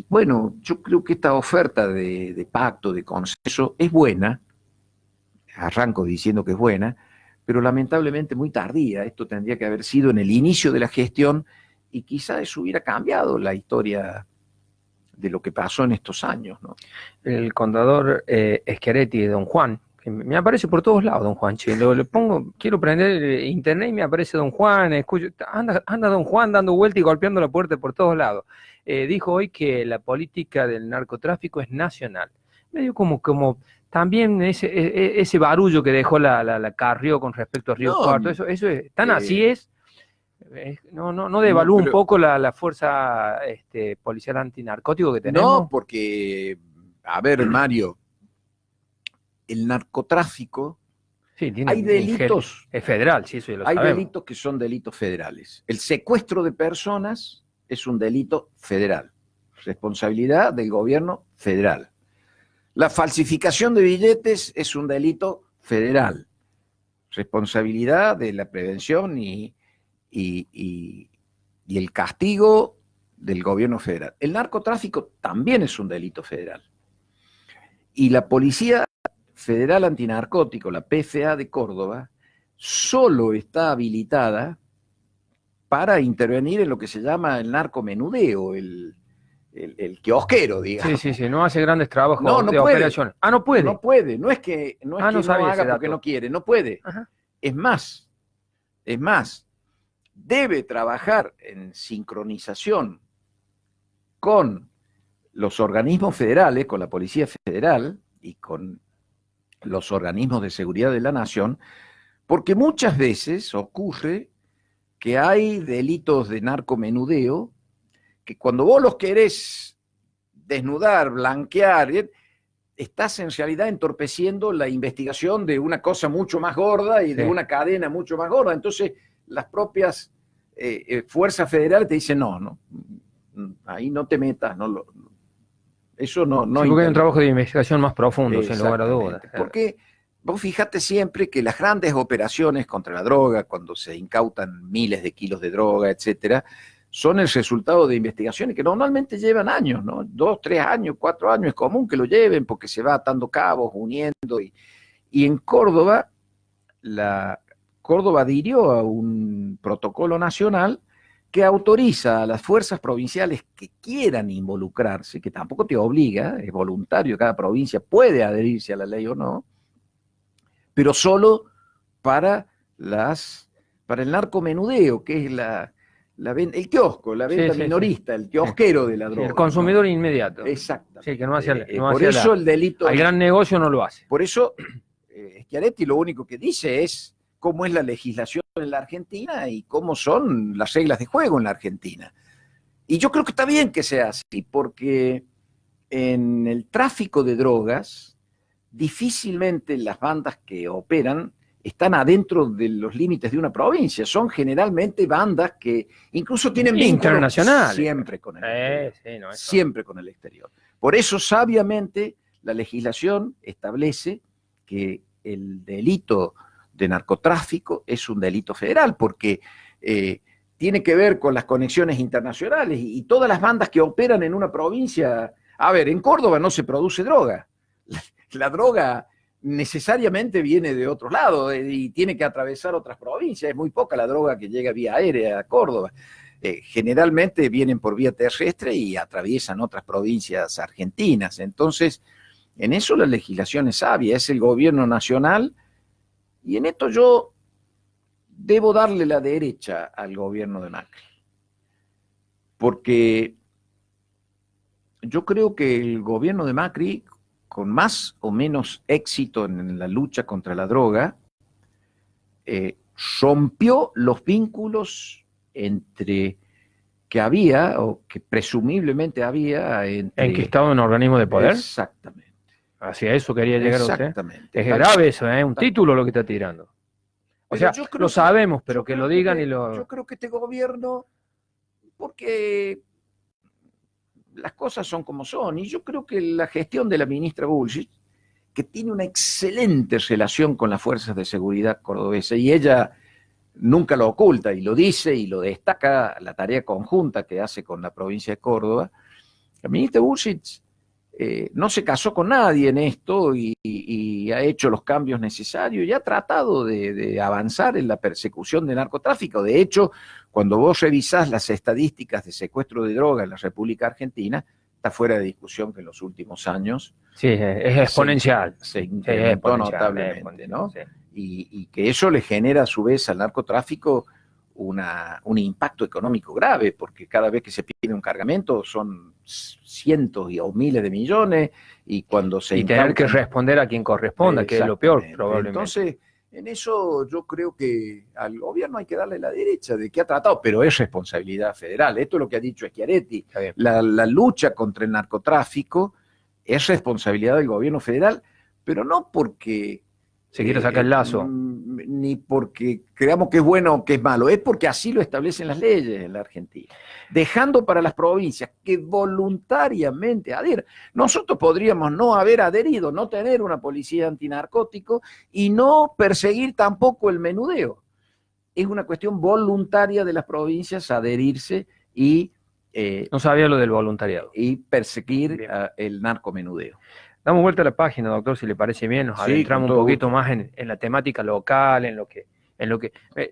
bueno, yo creo que esta oferta de pacto, de consenso, es buena. Arranco diciendo que es buena, pero lamentablemente muy tardía. Esto tendría que haber sido en el inicio de la gestión y quizá eso hubiera cambiado la historia de lo que pasó en estos años, ¿no? El contador Schiaretti de Don Juan, que me aparece por todos lados Don Juan, che. Le pongo, quiero prender internet y me aparece Don Juan, escucho, anda Don Juan dando vuelta y golpeando la puerta por todos lados. Dijo hoy que la política del narcotráfico es nacional. Medio como también ese barullo que dejó la Carrió con respecto a Río Cuarto, eso es, tan así es. No devalúa un poco la fuerza policial antinarcótico que tenemos. No, porque, a ver, Mario, el narcotráfico, sí, hay delitos. Es federal, sí, eso ya lo hay sabemos. delitos que son delitos federales. El secuestro de personas es un delito federal. Responsabilidad del gobierno federal. La falsificación de billetes es un delito federal. Responsabilidad de la prevención y el castigo del gobierno federal. El narcotráfico también es un delito federal. Y la Policía Federal Antinarcótico, la PFA de Córdoba, solo está habilitada para intervenir en lo que se llama el narcomenudeo, el kiosquero, digamos. Sí, no hace grandes trabajos No de puede. operaciones. Ah, no puede. No puede, no es que no sabía ese haga dato. porque no quiere, no puede. Ajá. Es más, debe trabajar en sincronización con los organismos federales, con la Policía Federal y con los organismos de seguridad de la nación, porque muchas veces ocurre que hay delitos de narcomenudeo que cuando vos los querés desnudar, blanquear, estás en realidad entorpeciendo la investigación de una cosa mucho más gorda y de una cadena mucho más gorda. Entonces, las propias fuerzas federales te dicen, no, ahí no te metas, eso no. Sí, porque hay un trabajo de investigación más profundo, sin lugar a dudas. Porque vos fijate siempre que las grandes operaciones contra la droga, cuando se incautan miles de kilos de droga, etcétera, son el resultado de investigaciones que normalmente llevan años, ¿no? 2, 3 años, 4 años, es común que lo lleven porque se va atando cabos, uniendo. Y en Córdoba, Córdoba adhirió a un protocolo nacional que autoriza a las fuerzas provinciales que quieran involucrarse, que tampoco te obliga, es voluntario, cada provincia puede adherirse a la ley o no, pero solo para el narcomenudeo, que es el kiosco, la venta minorista, el kiosquero de la droga. El consumidor inmediato. Exactamente. Sí, que no hace por eso el delito. El gran negocio no lo hace. Por eso, Schiaretti lo único que dice es cómo es la legislación en la Argentina y cómo son las reglas de juego en la Argentina. Y yo creo que está bien que sea así, porque en el tráfico de drogas, difícilmente las bandas que operan están adentro de los límites de una provincia. Son generalmente bandas que incluso tienen vínculos internacionales. Siempre con el exterior. Sí, siempre con el exterior. Por eso, sabiamente, la legislación establece que el delito de narcotráfico es un delito federal, porque tiene que ver con las conexiones internacionales y todas las bandas que operan en una provincia. A ver, en Córdoba no se produce droga. La droga necesariamente viene de otro lado y tiene que atravesar otras provincias. Es muy poca la droga que llega vía aérea a Córdoba. Generalmente vienen por vía terrestre y atraviesan otras provincias argentinas. Entonces, en eso la legislación es sabia, es el gobierno nacional. Y en esto yo debo darle la derecha al gobierno de Macri, porque yo creo que el gobierno de Macri, con más o menos éxito en la lucha contra la droga, rompió los vínculos que había, o que presumiblemente había, entre... ¿En qué estado en organismo de poder? Exactamente. Hacia eso quería llegar Exactamente. usted. Es grave eso, un título lo que está tirando. O sea, lo sabemos, pero que lo digan y lo... Yo creo que este gobierno, porque las cosas son como son. Y yo creo que la gestión de la ministra Bullrich, que tiene una excelente relación con las fuerzas de seguridad cordobesas, y ella nunca lo oculta y lo dice y lo destaca, la tarea conjunta que hace con la provincia de Córdoba, la ministra Bullrich no se casó con nadie en esto y ha hecho los cambios necesarios y ha tratado de avanzar en la persecución del narcotráfico. De hecho, cuando vos revisás las estadísticas de secuestro de droga en la República Argentina, está fuera de discusión que en los últimos años Sí, es exponencial. se Sí, es incrementó exponencial, notablemente, ¿no? sí. Y que eso le genera a su vez al narcotráfico un impacto económico grave, porque cada vez que se pide un cargamento son cientos o miles de millones, y cuando se Y tener que incautan, responder a quien corresponda, que es lo peor, exactamente. probablemente. Entonces, en eso yo creo que al gobierno hay que darle la derecha de que ha tratado, pero es responsabilidad federal. Esto es lo que ha dicho Schiaretti. Está bien. La lucha contra el narcotráfico es responsabilidad del gobierno federal, pero no porque Se quiere sacar el lazo. ni porque creamos que es bueno o que es malo, es porque así lo establecen las leyes en la Argentina, dejando para las provincias que voluntariamente adhieran. Nosotros podríamos no haber adherido, no tener una policía antinarcótico y no perseguir tampoco el menudeo. Es una cuestión voluntaria de las provincias adherirse y No sabía lo del voluntariado. perseguir Bien. el narcomenudeo. Damos vuelta a la página, doctor, si le parece bien, nos Sí, adentramos con un todo poquito gusto. más en la temática local, en lo que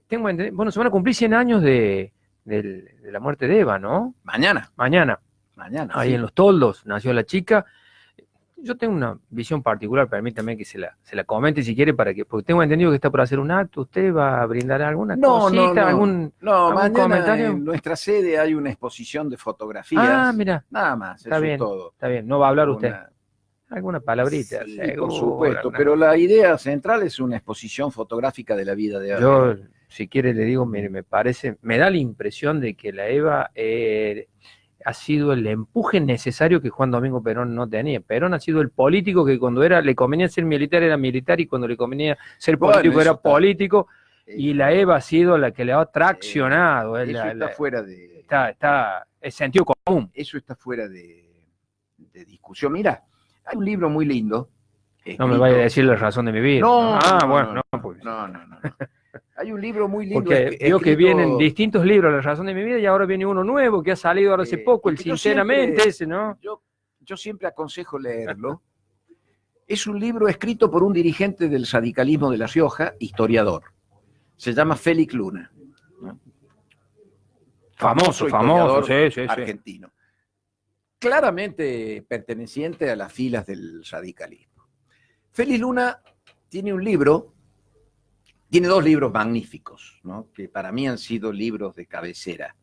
tengo entendido. Bueno, se van a cumplir 100 años de la muerte de Eva, ¿no? Mañana, Mañana, ahí sí. en Los Toldos, nació la chica. Yo tengo una visión particular, permítame que se la comente si quiere, porque tengo entendido que está por hacer un acto. ¿Usted va a brindar alguna cosita, algún mañana comentario? en nuestra sede hay una exposición de fotografías. Ah, mira, Nada más, está eso bien, es todo. está bien. No va a hablar usted. Una- Alguna palabrita, Sí, seguro, por supuesto, alguna pero la idea central es una exposición fotográfica de la vida de Eva. Yo, si quiere, le digo, mire, me da la impresión de que la Eva ha sido el empuje necesario que Juan Domingo Perón no tenía. Perón ha sido el político que cuando le convenía ser militar era militar, y cuando le convenía ser Bueno, político eso era está- político, y la Eva ha sido la que le ha traccionado. Eso está fuera de... Está es sentido común. Eso está fuera de discusión. Mira, hay un libro muy lindo. No me vaya a decir la razón de mi vida. No, Bueno, no, no, pues. No. Hay un libro muy lindo. Porque veo que escrito- vienen distintos libros, La razón de mi vida, y ahora viene uno nuevo que ha salido ahora hace poco, y el que yo Sinceramente, siempre- ese, ¿no? Yo siempre aconsejo leerlo. Es un libro escrito por un dirigente del radicalismo de La Rioja, historiador. Se llama Félix Luna, ¿no? Famoso, historiador sí. argentino. Claramente perteneciente a las filas del radicalismo. Félix Luna tiene dos libros magníficos, ¿no? Que para mí han sido libros de cabecera.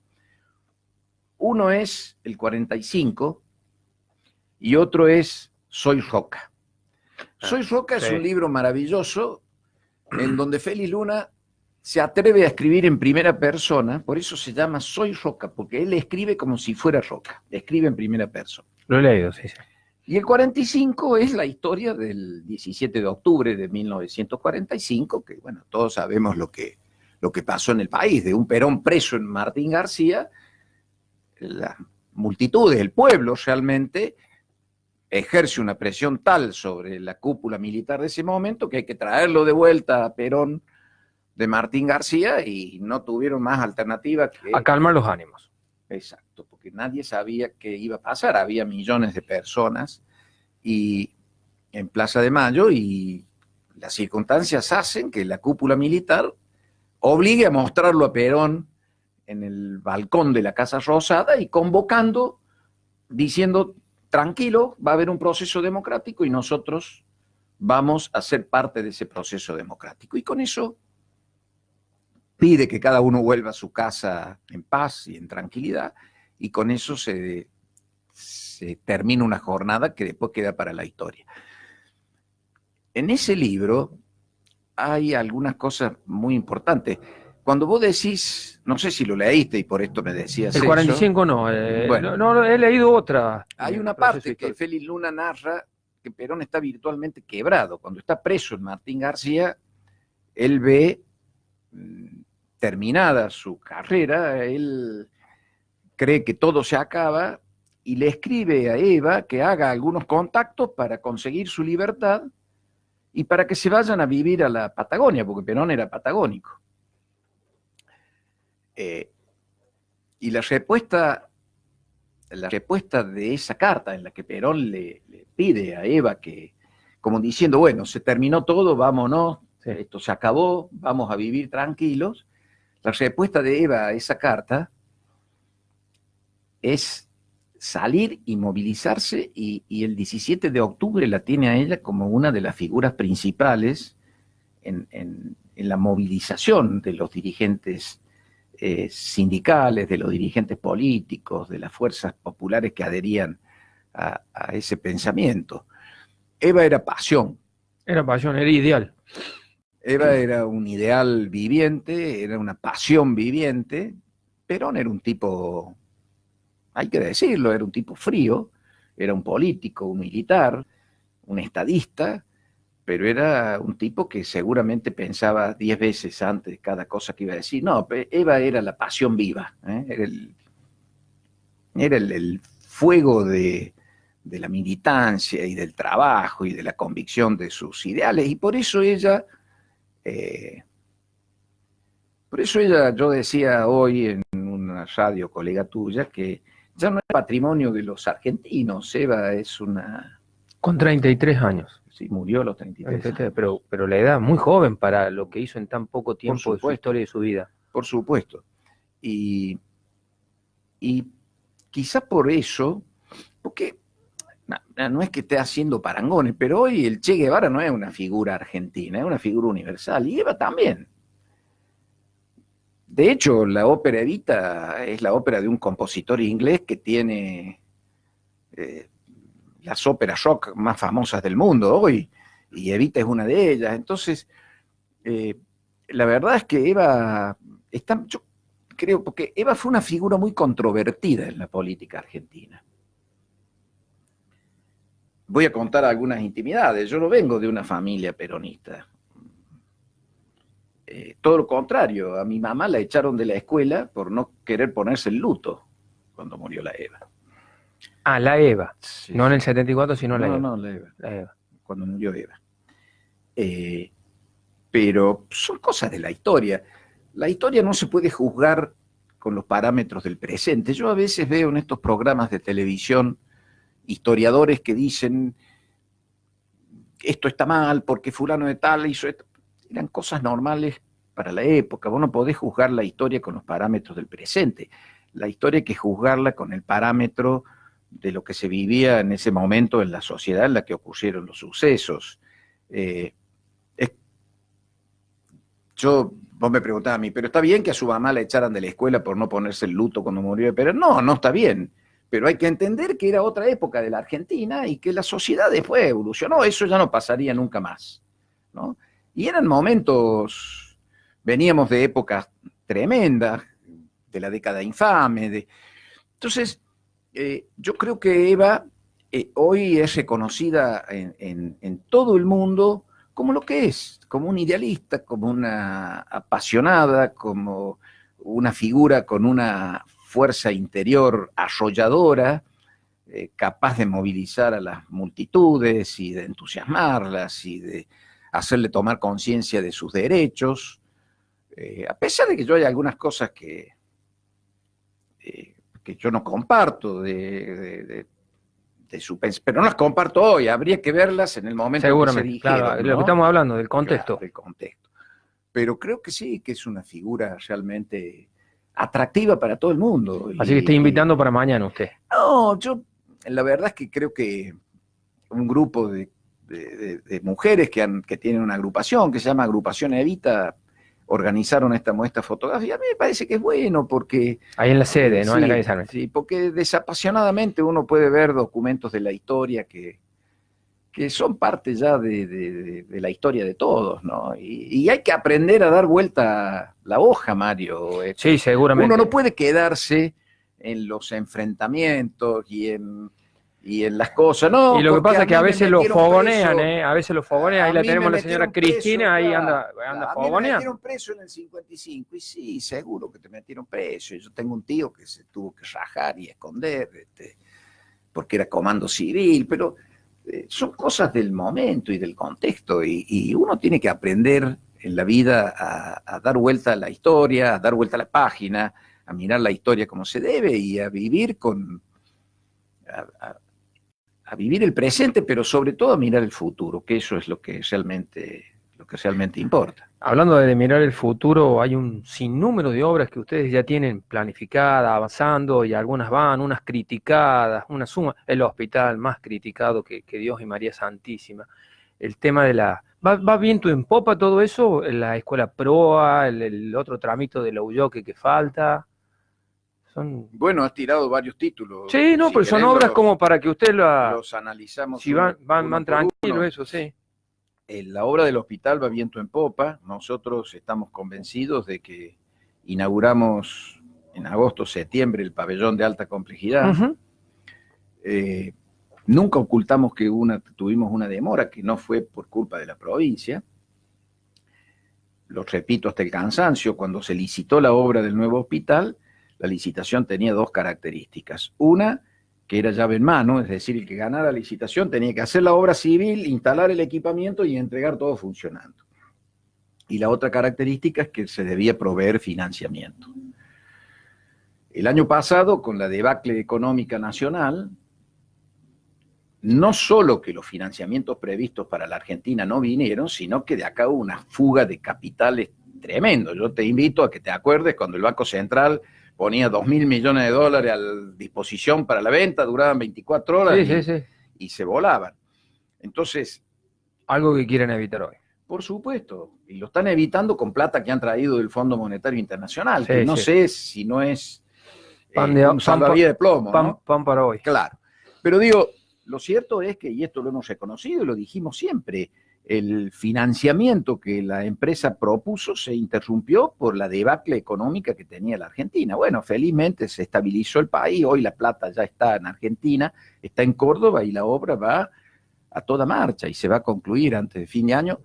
Uno es El 45 y otro es Soy Roca. Soy Roca es sí. un libro maravilloso en donde Félix Luna se atreve a escribir en primera persona, por eso se llama Soy Roca, porque él escribe como si fuera Roca, escribe en primera persona. Lo he leído, sí. Y el 45 es la historia del 17 de octubre de 1945, que bueno, todos sabemos lo que pasó en el país, de un Perón preso en Martín García, la multitud, el pueblo realmente ejerce una presión tal sobre la cúpula militar de ese momento que hay que traerlo de vuelta a Perón de Martín García, y no tuvieron más alternativa que... A calmar los ánimos. Exacto, porque nadie sabía qué iba a pasar. Había millones de personas y en Plaza de Mayo, y las circunstancias hacen que la cúpula militar obligue a mostrarlo a Perón en el balcón de la Casa Rosada y convocando, diciendo, tranquilo, va a haber un proceso democrático y nosotros vamos a ser parte de ese proceso democrático. Y con eso pide que cada uno vuelva a su casa en paz y en tranquilidad, y con eso se termina una jornada que después queda para la historia. En ese libro hay algunas cosas muy importantes. Cuando vos decís, no sé si lo leíste y por esto me decías El eso, 45 no, Bueno. no, he leído otra. hay una proceso parte que histórico. Félix Luna narra que Perón está virtualmente quebrado. Cuando está preso en Martín García, él ve terminada su carrera, él cree que todo se acaba y le escribe a Eva que haga algunos contactos para conseguir su libertad y para que se vayan a vivir a la Patagonia, porque Perón era patagónico. Y la respuesta de esa carta en la que Perón le pide a Eva que, como diciendo, bueno, se terminó todo, vámonos, sí, esto se acabó, vamos a vivir tranquilos, la respuesta de Eva a esa carta es salir y movilizarse, y el 17 de octubre la tiene a ella como una de las figuras principales en la movilización de los dirigentes sindicales, de los dirigentes políticos, de las fuerzas populares que adherían a ese pensamiento. Eva era pasión. Era pasión, era ideal. Eva era un ideal viviente, era una pasión viviente. Perón era un tipo, hay que decirlo, era un tipo frío, era un político, un militar, un estadista, pero era un tipo que seguramente pensaba 10 veces antes de cada cosa que iba a decir. No, Eva era la pasión viva, ¿eh? Era el fuego de la militancia y del trabajo y de la convicción de sus ideales, y por eso ella, yo decía hoy en una radio colega tuya que ya no es patrimonio de los argentinos. Eva es una... Con 33 años. Sí, murió a los 33 años. Pero la edad muy joven para lo que hizo en tan poco tiempo de su historia y de su vida. Por supuesto. Y quizá por eso, porque no es que esté haciendo parangones, pero hoy el Che Guevara no es una figura argentina, es una figura universal, y Eva también. De hecho, la ópera Evita es la ópera de un compositor inglés que tiene las óperas rock más famosas del mundo hoy, y Evita es una de ellas. Entonces, la verdad es que Eva está, yo creo, porque Eva fue una figura muy controvertida en la política argentina. Voy a contar algunas intimidades. Yo no vengo de una familia peronista. Todo lo contrario, a mi mamá la echaron de la escuela por no querer ponerse el luto cuando murió la Eva. Ah, la Eva. Sí. No en el 74, sino la Eva. No, la Eva. La Eva. Cuando murió Eva. Pero son cosas de la historia. La historia no se puede juzgar con los parámetros del presente. Yo a veces veo en estos programas de televisión historiadores que dicen esto está mal porque fulano de tal hizo esto. Eran cosas normales para la época. Vos no podés juzgar la historia con los parámetros del presente. La historia hay que juzgarla con el parámetro de lo que se vivía en ese momento en la sociedad en la que ocurrieron los sucesos. Vos me preguntabas a mí, ¿pero está bien que a su mamá la echaran de la escuela por no ponerse el luto cuando murió? Pero no está bien. Pero hay que entender que era otra época de la Argentina y que la sociedad después evolucionó. Eso ya no pasaría nunca más, ¿no? Y eran momentos, veníamos de épocas tremendas, de la década infame. Entonces, yo creo que Eva hoy es reconocida en todo el mundo como lo que es, como una idealista, como una apasionada, como una figura con una fuerza interior arrolladora, capaz de movilizar a las multitudes y de entusiasmarlas y de hacerle tomar conciencia de sus derechos, a pesar de que yo hay algunas cosas que yo no comparto de su pensamiento, pero no las comparto hoy, habría que verlas en el momento en que se dijeron, claro, ¿no? Lo que estamos hablando, del contexto. Claro, del contexto. Pero creo que sí, que es una figura realmente atractiva para todo el mundo. Así que estoy invitando para mañana usted. No, yo la verdad es que creo que un grupo de mujeres que tienen una agrupación que se llama Agrupación Evita organizaron esta muestra fotográfica. A mí me parece que es bueno porque... Ahí en la sede, ¿no? Sí, En la calle San Luis. Sí, porque desapasionadamente uno puede ver documentos de la historia que son parte ya de la historia de todos, ¿no? Y hay que aprender a dar vuelta la hoja, Mario. Sí, seguramente. Uno no puede quedarse en los enfrentamientos y en las cosas, ¿no? Y lo que pasa es que a veces lo fogonean, preso. A veces lo fogonean. Ahí la tenemos la señora Cristina, ahí anda A mí me fogoneando. metieron preso en el 55, y sí, seguro que te metieron preso. Yo tengo un tío que se tuvo que rajar y esconder, porque era comando civil, pero son cosas del momento y del contexto, y uno tiene que aprender en la vida a dar vuelta a la historia, a dar vuelta a la página, a mirar la historia como se debe y a vivir a vivir el presente, pero sobre todo a mirar el futuro, que eso es lo que realmente importa. Hablando de mirar el futuro, hay un sinnúmero de obras que ustedes ya tienen planificadas, avanzando, y algunas van, unas criticadas, una suma, el hospital más criticado que Dios y María Santísima. El tema de ¿Va viento en popa todo eso? La escuela proa, el otro tramito de la UYOCE que falta. Bueno, has tirado varios títulos. Sí, no, si pero son obras como para que usted los analizamos. Si van tranquilos, eso sí. La obra del hospital va viento en popa. Nosotros estamos convencidos de que inauguramos en agosto, septiembre el pabellón de alta complejidad. Uh-huh. Nunca ocultamos que tuvimos una demora que no fue por culpa de la provincia. Lo repito hasta el cansancio, cuando se licitó la obra del nuevo hospital, la licitación tenía dos características. Una, que era llave en mano, es decir, el que ganara la licitación tenía que hacer la obra civil, instalar el equipamiento y entregar todo funcionando. Y la otra característica es que se debía proveer financiamiento. El año pasado, con la debacle económica nacional, no solo que los financiamientos previstos para la Argentina no vinieron, sino que de acá hubo una fuga de capitales tremendo. Yo te invito a que te acuerdes cuando el Banco Central ponía $2.000 millones a disposición para la venta, duraban 24 horas y se volaban. Entonces, algo que quieren evitar hoy. Por supuesto, y lo están evitando con plata que han traído del Fondo Monetario Internacional, que no sé si no es un salvavidas de plomo. Pan para hoy. Claro. Pero digo, lo cierto es que, y esto lo hemos reconocido y lo dijimos siempre, el financiamiento que la empresa propuso se interrumpió por la debacle económica que tenía la Argentina. Bueno, felizmente se estabilizó el país, hoy la plata ya está en Argentina, está en Córdoba y la obra va a toda marcha y se va a concluir antes de fin de año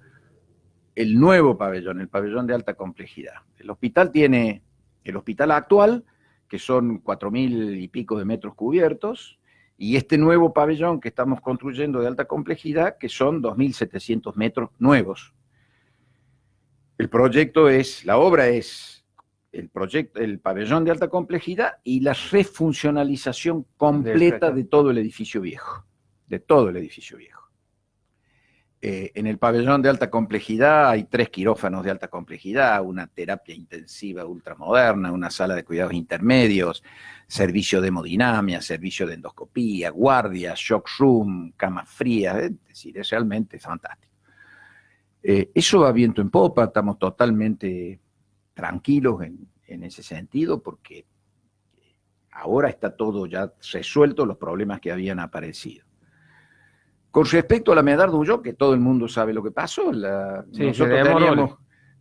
el nuevo pabellón, el pabellón de alta complejidad. El hospital tiene el hospital actual, que son 4.000 y pico de metros cubiertos, y este nuevo pabellón que estamos construyendo de alta complejidad, que son 2.700 metros nuevos. El proyecto la obra es el pabellón de alta complejidad y la refuncionalización completa de todo el edificio viejo. De todo el edificio viejo. En el pabellón de alta complejidad hay 3 quirófanos de alta complejidad, una terapia intensiva ultramoderna, una sala de cuidados intermedios, servicio de hemodinamia, servicio de endoscopía, guardia, shock room, cama fría, es decir, es realmente fantástico. Eso va viento en popa, estamos totalmente tranquilos en ese sentido, porque ahora está todo ya resuelto, los problemas que habían aparecido. Con respecto a la Medardo Ulloa, que todo el mundo sabe lo que pasó,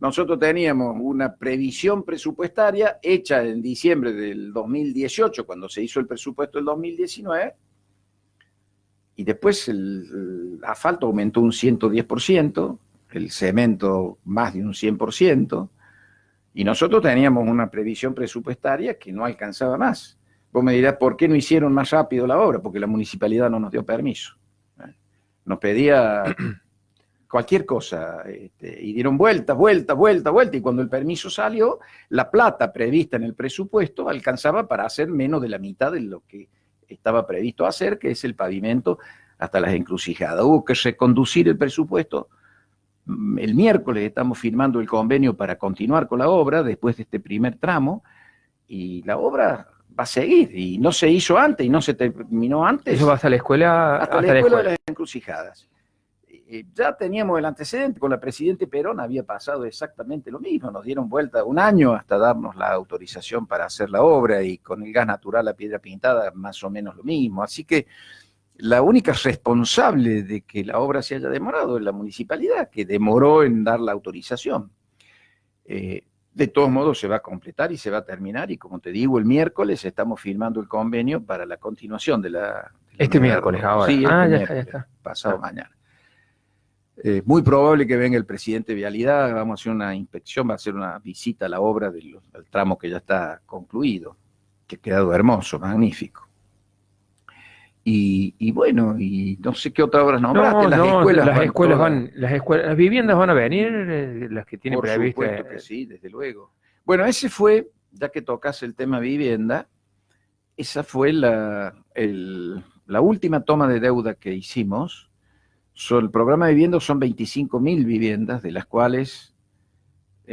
nosotros teníamos una previsión presupuestaria hecha en diciembre del 2018, cuando se hizo el presupuesto del 2019, y después el asfalto aumentó un 110%, el cemento más de un 100%, y nosotros teníamos una previsión presupuestaria que no alcanzaba más. Vos me dirás, ¿por qué no hicieron más rápido la obra? Porque la municipalidad no nos dio permiso. Nos pedía cualquier cosa, y dieron vueltas, y cuando el permiso salió, la plata prevista en el presupuesto alcanzaba para hacer menos de la mitad de lo que estaba previsto hacer, que es el pavimento hasta las encrucijadas. Hubo que reconducir el presupuesto. El miércoles estamos firmando el convenio para continuar con la obra, después de este primer tramo, y la obra va a seguir, y no se hizo antes, y no se terminó antes. Eso va hasta la escuela. Hasta la escuela de las encrucijadas. Ya teníamos el antecedente, con la Presidente Perón había pasado exactamente lo mismo, nos dieron vuelta un año hasta darnos la autorización para hacer la obra, y con el gas natural a piedra pintada más o menos lo mismo. Así que la única responsable de que la obra se haya demorado es la municipalidad, que demoró en dar la autorización. De todos modos se va a completar y se va a terminar, y como te digo, el miércoles estamos firmando el convenio para la continuación de la miércoles ahora. Sí, ya está. Pasado mañana. Muy probable que venga el presidente de Vialidad, vamos a hacer una inspección, va a hacer una visita a la obra del tramo que ya está concluido, que ha quedado hermoso, magnífico. Y bueno, y no sé qué otra obras nombraste, las viviendas van a venir, las que tienen por previstas. supuesto que sí, desde luego. Bueno, ese fue, ya que tocas el tema vivienda, esa fue la última toma de deuda que hicimos. El programa de vivienda son 25.000 viviendas, de las cuales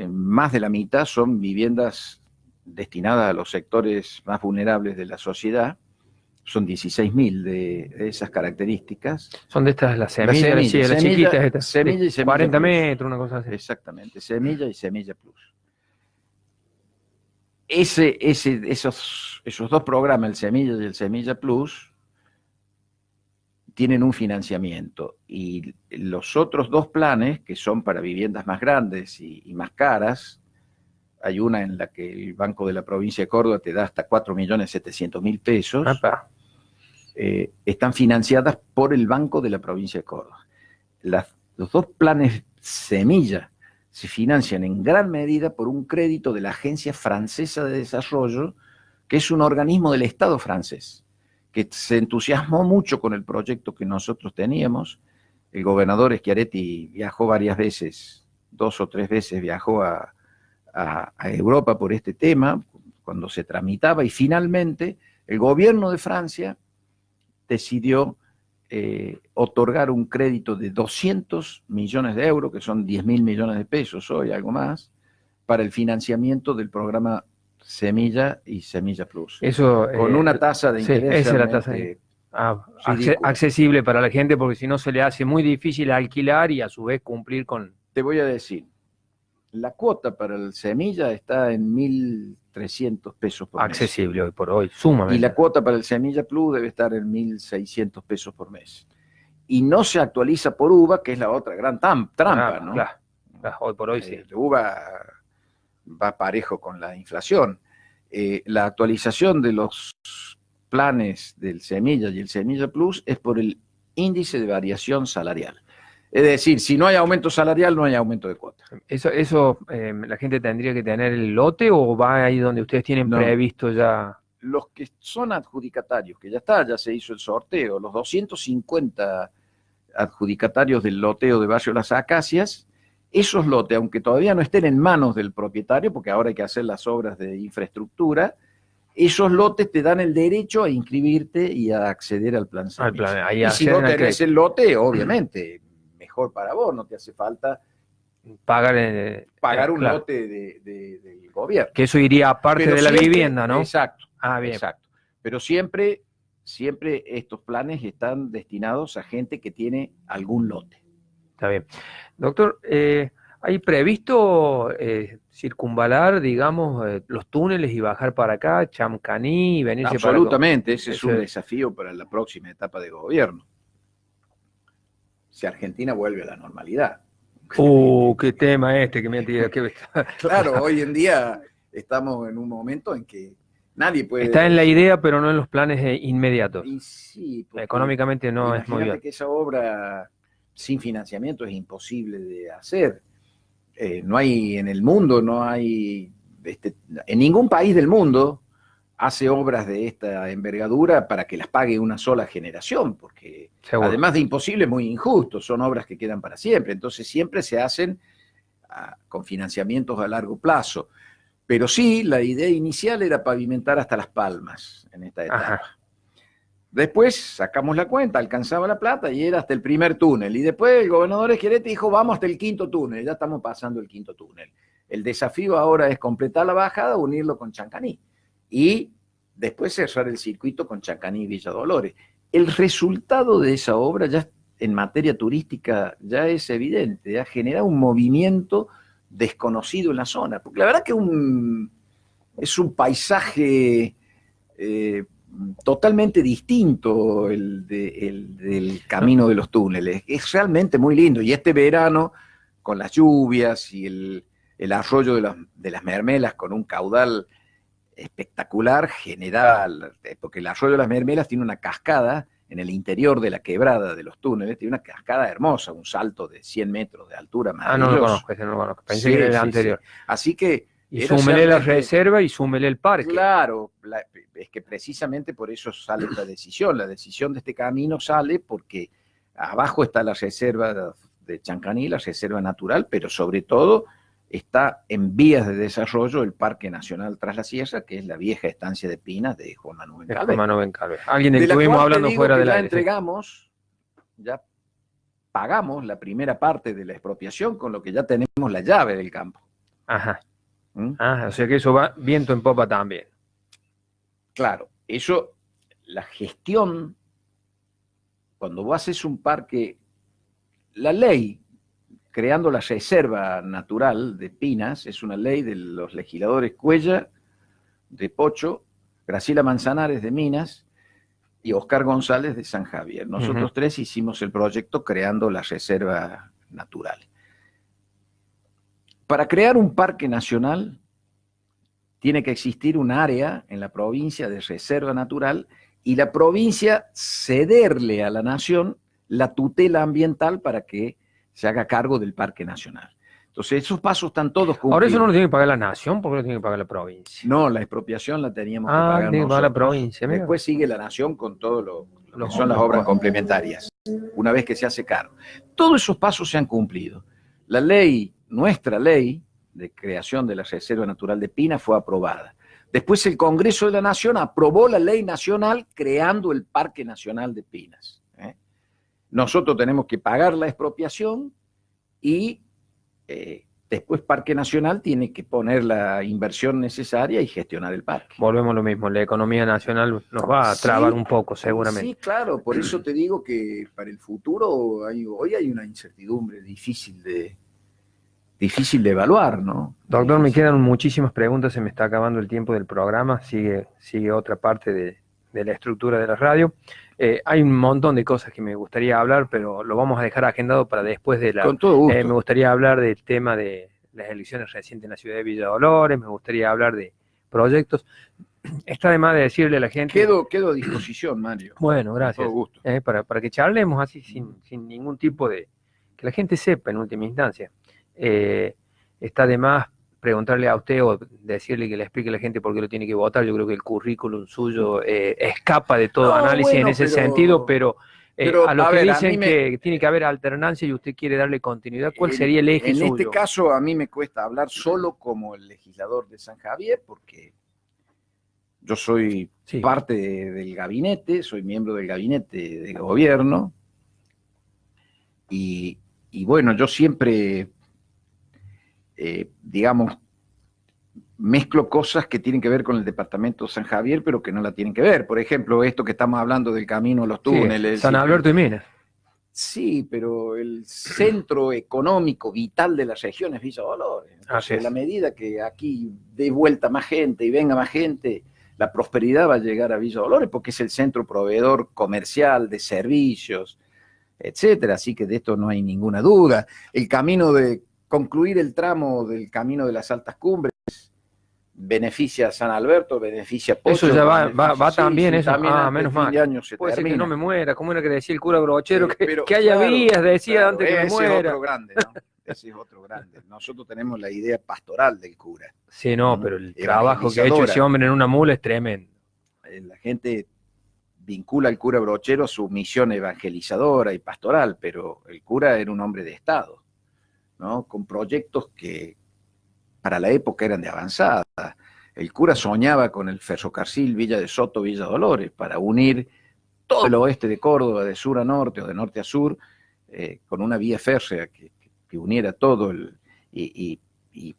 más de la mitad son viviendas destinadas a los sectores más vulnerables de la sociedad. Son 16.000 de esas características. Son de estas, las semillas, sí, las chiquitas, estas, semilla y semilla 40 plus. metros, una cosa así. Exactamente, semilla y semilla plus. Esos dos programas, el Semilla y el Semilla Plus, tienen un financiamiento, y los otros dos planes, que son para viviendas más grandes y más caras, hay una en la que el Banco de la Provincia de Córdoba te da hasta 4.700.000 pesos, están financiadas por el Banco de la Provincia de Córdoba. Los dos planes Semilla se financian en gran medida por un crédito de la Agencia Francesa de Desarrollo, que es un organismo del Estado francés, que se entusiasmó mucho con el proyecto que nosotros teníamos. El gobernador Schiaretti viajó varias veces, 2 o 3 veces viajó a Europa por este tema, cuando se tramitaba, y finalmente el gobierno de Francia decidió otorgar un crédito de 200 millones de euros, que son 10.000 millones de pesos hoy, algo más, para el financiamiento del programa Semilla y Semilla Plus. Eso, con una tasa de interés, esa es la tasa accesible para la gente, porque si no se le hace muy difícil alquilar y a su vez cumplir con... Te voy a decir, la cuota para el Semilla está en 1.300 pesos por mes. Accesible hoy por hoy, sumamente. Y la cuota para el Semilla Plus debe estar en 1.600 pesos por mes. Y no se actualiza por UVA, que es la otra gran trampa, ¿no? Claro, hoy por hoy sí. UVA va parejo con la inflación. La actualización de los planes del Semilla y el Semilla Plus es por el índice de variación salarial. Es decir, si no hay aumento salarial, no hay aumento de cuota. ¿Eso la gente tendría que tener el lote, o va ahí donde ustedes tienen previsto ya? Los que son adjudicatarios, que ya se hizo el sorteo, los 250 adjudicatarios del loteo de Barrio Las Acacias, esos lotes, aunque todavía no estén en manos del propietario, porque ahora hay que hacer las obras de infraestructura, esos lotes te dan el derecho a inscribirte y a acceder al plan Semilla. Y si no tenés el lote, obviamente, mejor para vos, no te hace falta pagar un lote del gobierno. Que eso iría aparte de la vivienda, ¿no? Exacto. Bien. Exacto. Pero siempre estos planes están destinados a gente que tiene algún lote. Está bien. Doctor, ¿hay previsto circunvalar, digamos, los túneles y bajar para acá, Chamcaní, y venirse para acá? Absolutamente, ese es un desafío para la próxima etapa de gobierno. Si Argentina vuelve a la normalidad. Qué tema que me tira. Claro, hoy en día estamos en un momento en que nadie puede... Está en la idea, pero no en los planes inmediatos. Y sí, económicamente no es muy bien. Que esa obra sin financiamiento es imposible de hacer. No hay en el mundo, no hay... en ningún país del mundo hace obras de esta envergadura para que las pague una sola generación, porque seguro, además de imposible, es muy injusto, son obras que quedan para siempre, entonces siempre se hacen con financiamientos a largo plazo. Pero sí, la idea inicial era pavimentar hasta Las Palmas en esta etapa. Ajá. Después sacamos la cuenta, alcanzaba la plata y era hasta el primer túnel. Y después el gobernador Schiaretti dijo, vamos hasta el 5.º túnel, ya estamos pasando el 5.º túnel. El desafío ahora es completar la bajada, unirlo con Chancaní. Y después cerrar el circuito con Chancaní y Villa Dolores. El resultado de esa obra ya en materia turística ya es evidente, ya genera un movimiento desconocido en la zona, porque la verdad que es un paisaje totalmente distinto el del camino de los túneles, es realmente muy lindo, y este verano con las lluvias y el arroyo de las Mermelas con un caudal espectacular general, porque el arroyo de las Mermelas tiene una cascada en el interior de la quebrada de los túneles, tiene una cascada hermosa, un salto de 100 metros de altura maravilloso. No lo conozco, pensé que era el anterior. Sí. Así que Y Era súmele la realmente- reserva y súmele el parque. Claro, es que precisamente por eso sale esta decisión. La decisión de este camino sale porque abajo está la reserva de Chancaní, la reserva natural, pero sobre todo está en vías de desarrollo el Parque Nacional Tras la Sierra, que es la vieja estancia de Pinas de Juan Manuel De Bencalvé. Mano Bencalvé. Alguien de De que la estuvimos cual te hablando digo fuera que del ya aire. Sí. entregamos, ya pagamos la primera parte de la expropiación, con lo que ya tenemos la llave del campo. Ajá. ¿Mm? Ah, o sea que eso va viento en popa también. Claro, eso, la gestión, cuando vos haces un parque, la ley creando la reserva natural de Pinas es una ley de los legisladores Cuella, de Pocho, Graciela Manzanares de Minas y Oscar González de San Javier. Nosotros tres hicimos el proyecto creando la reserva natural. Para crear un parque nacional tiene que existir un área en la provincia de reserva natural y la provincia cederle a la nación la tutela ambiental para que se haga cargo del parque nacional. Entonces, esos pasos están todos cumplidos. Ahora eso no lo tiene que pagar la nación, porque lo tiene que pagar la provincia. No, la expropiación la teníamos que Ah, pagar tiene que pagar la nosotros. provincia. Mira. Después sigue la nación con todo lo que Los son las otros obras cosas. complementarias, una vez que se hace cargo. Todos esos pasos se han cumplido. La ley, nuestra ley de creación de la Reserva Natural de Pinas fue aprobada. Después el Congreso de la Nación aprobó la ley nacional creando el Parque Nacional de Pinas. Nosotros tenemos que pagar la expropiación y después Parque Nacional tiene que poner la inversión necesaria y gestionar el parque. Volvemos a lo mismo, la economía nacional nos va a trabar un poco, seguramente. Sí, claro, por eso te digo que para el futuro hoy hay una incertidumbre difícil de evaluar, ¿no? Doctor, me quedan muchísimas preguntas, se me está acabando el tiempo del programa, sigue otra parte de la estructura de la radio. Hay un montón de cosas que me gustaría hablar, pero lo vamos a dejar agendado para después de la... Con todo gusto. Me gustaría hablar del tema de las elecciones recientes en la ciudad de Villa Dolores, me gustaría hablar de proyectos. Está de más de decirle a la gente... Quedo a disposición, Mario. Bueno, gracias. Con todo gusto. Para que charlemos así sin ningún tipo de... Que la gente sepa en última instancia. Está de más preguntarle a usted o decirle que le explique a la gente por qué lo tiene que votar. Yo creo que el currículum suyo escapa de todo análisis en ese sentido, pero a lo a que ver, dicen que tiene que haber alternancia y usted quiere darle continuidad, ¿cuál sería el eje suyo? En este caso, a mí me cuesta hablar solo como el legislador de San Javier, porque yo soy parte del gabinete, soy miembro del gabinete de gobierno, y bueno, yo siempre... digamos, mezclo cosas que tienen que ver con el departamento de San Javier, pero que no la tienen que ver. Por ejemplo, esto que estamos hablando del camino a los túneles. San Alberto y Minas. Sí, pero el centro económico vital de la región es Villa Dolores. Entonces, a la medida que aquí dé vuelta más gente y venga más gente, la prosperidad va a llegar a Villa Dolores porque es el centro proveedor comercial de servicios, etcétera. Así que de esto no hay ninguna duda. El camino de concluir el tramo del camino de las altas cumbres beneficia a San Alberto, beneficia a Pocho. Eso ya va también, eso. También menos mal. Puede ser que no me muera, como era que decía el cura Brochero, que haya claro, vías, decía antes que me muera. Ese es otro grande, ¿no? Ese es otro grande. Nosotros tenemos la idea pastoral del cura. Sí, no, pero el trabajo que ha hecho ese hombre en una mula es tremendo. La gente vincula al cura Brochero a su misión evangelizadora y pastoral, pero el cura era un hombre de Estado, ¿no? Con proyectos que para la época eran de avanzada. El cura soñaba con el ferrocarril Villa de Soto, Villa Dolores, para unir todo el oeste de Córdoba, de sur a norte o de norte a sur, con una vía férrea que uniera todo, y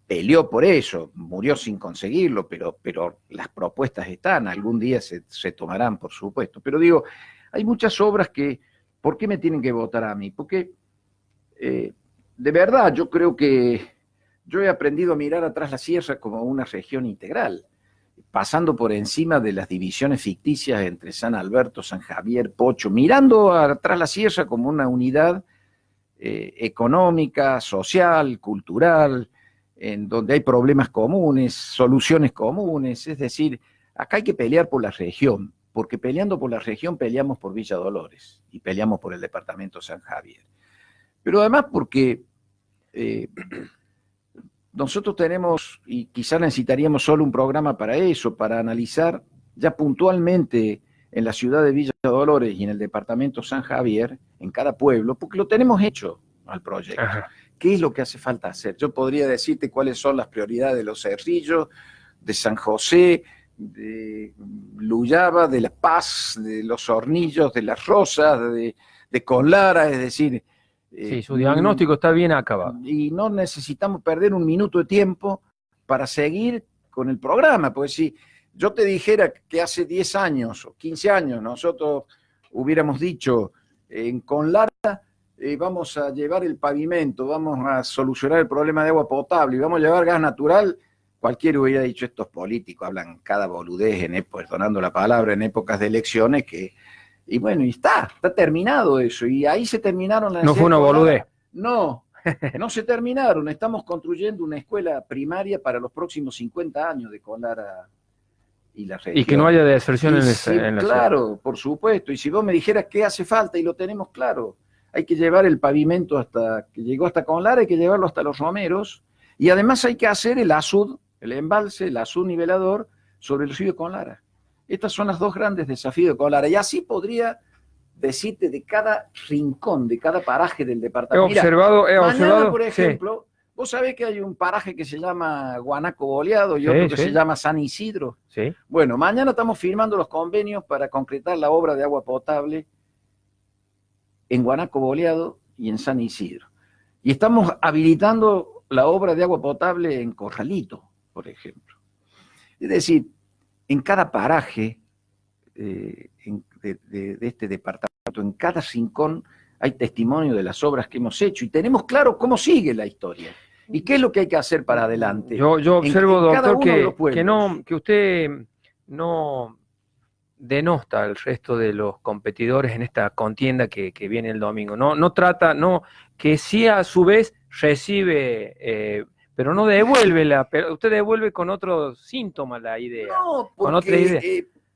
peleó por eso, murió sin conseguirlo, pero las propuestas están, algún día se tomarán, por supuesto. Pero digo, hay muchas obras que, ¿por qué me tienen que votar a mí? Porque de verdad yo creo que yo he aprendido a mirar atrás la sierra como una región integral, pasando por encima de las divisiones ficticias entre San Alberto, San Javier, Pocho, mirando atrás la sierra como una unidad económica, social, cultural, en donde hay problemas comunes, soluciones comunes. Es decir, acá hay que pelear por la región, porque peleando por la región peleamos por Villa Dolores y peleamos por el departamento San Javier. Pero además porque nosotros tenemos, y quizá necesitaríamos solo un programa para eso, para analizar ya puntualmente en la ciudad de Villa Dolores y en el departamento San Javier, en cada pueblo, porque lo tenemos hecho al proyecto. Ajá. ¿Qué es lo que hace falta hacer? Yo podría decirte cuáles son las prioridades de los Cerrillos, de San José, de Luyaba, de La Paz, de Los Hornillos, de Las Rosas, de Conlara, es decir... Sí, su diagnóstico está bien acabado. Y no necesitamos perder un minuto de tiempo para seguir con el programa, porque si yo te dijera que hace 10 años o 15 años nosotros hubiéramos dicho en Conlara vamos a llevar el pavimento, vamos a solucionar el problema de agua potable y vamos a llevar gas natural, cualquiera hubiera dicho estos políticos hablan cada boludez, perdonando la palabra, en épocas de elecciones y bueno, y está terminado eso, y ahí se terminaron las... No fue una boludez. No se terminaron, estamos construyendo una escuela primaria para los próximos 50 años de Conlara y la región. Y que no haya deserción en la claro, ciudad. por supuesto, y si vos me dijeras qué hace falta, y lo tenemos claro, hay que llevar el pavimento que llegó hasta Conlara, hay que llevarlo hasta Los Romeros, y además hay que hacer el azud, el embalse, el azud nivelador sobre el río de Conlara. Estas son las dos grandes desafíos de Conlara. Y así podría decirte de cada rincón, de cada paraje del departamento. He observado, por ejemplo, vos sabés que hay un paraje que se llama Guanaco Boleado y otro que se llama San Isidro. Sí. Bueno, mañana estamos firmando los convenios para concretar la obra de agua potable en Guanaco Boleado y en San Isidro. Y estamos habilitando la obra de agua potable en Corralito, por ejemplo. Es decir, en cada paraje de este departamento, en cada rincón, hay testimonio de las obras que hemos hecho y tenemos claro cómo sigue la historia y qué es lo que hay que hacer para adelante. Yo observo, doctor, que que usted no denosta al resto de los competidores en esta contienda que viene el domingo. Que sí a su vez recibe... pero no devuelve usted devuelve con otro síntoma la idea. No, porque, con otra idea.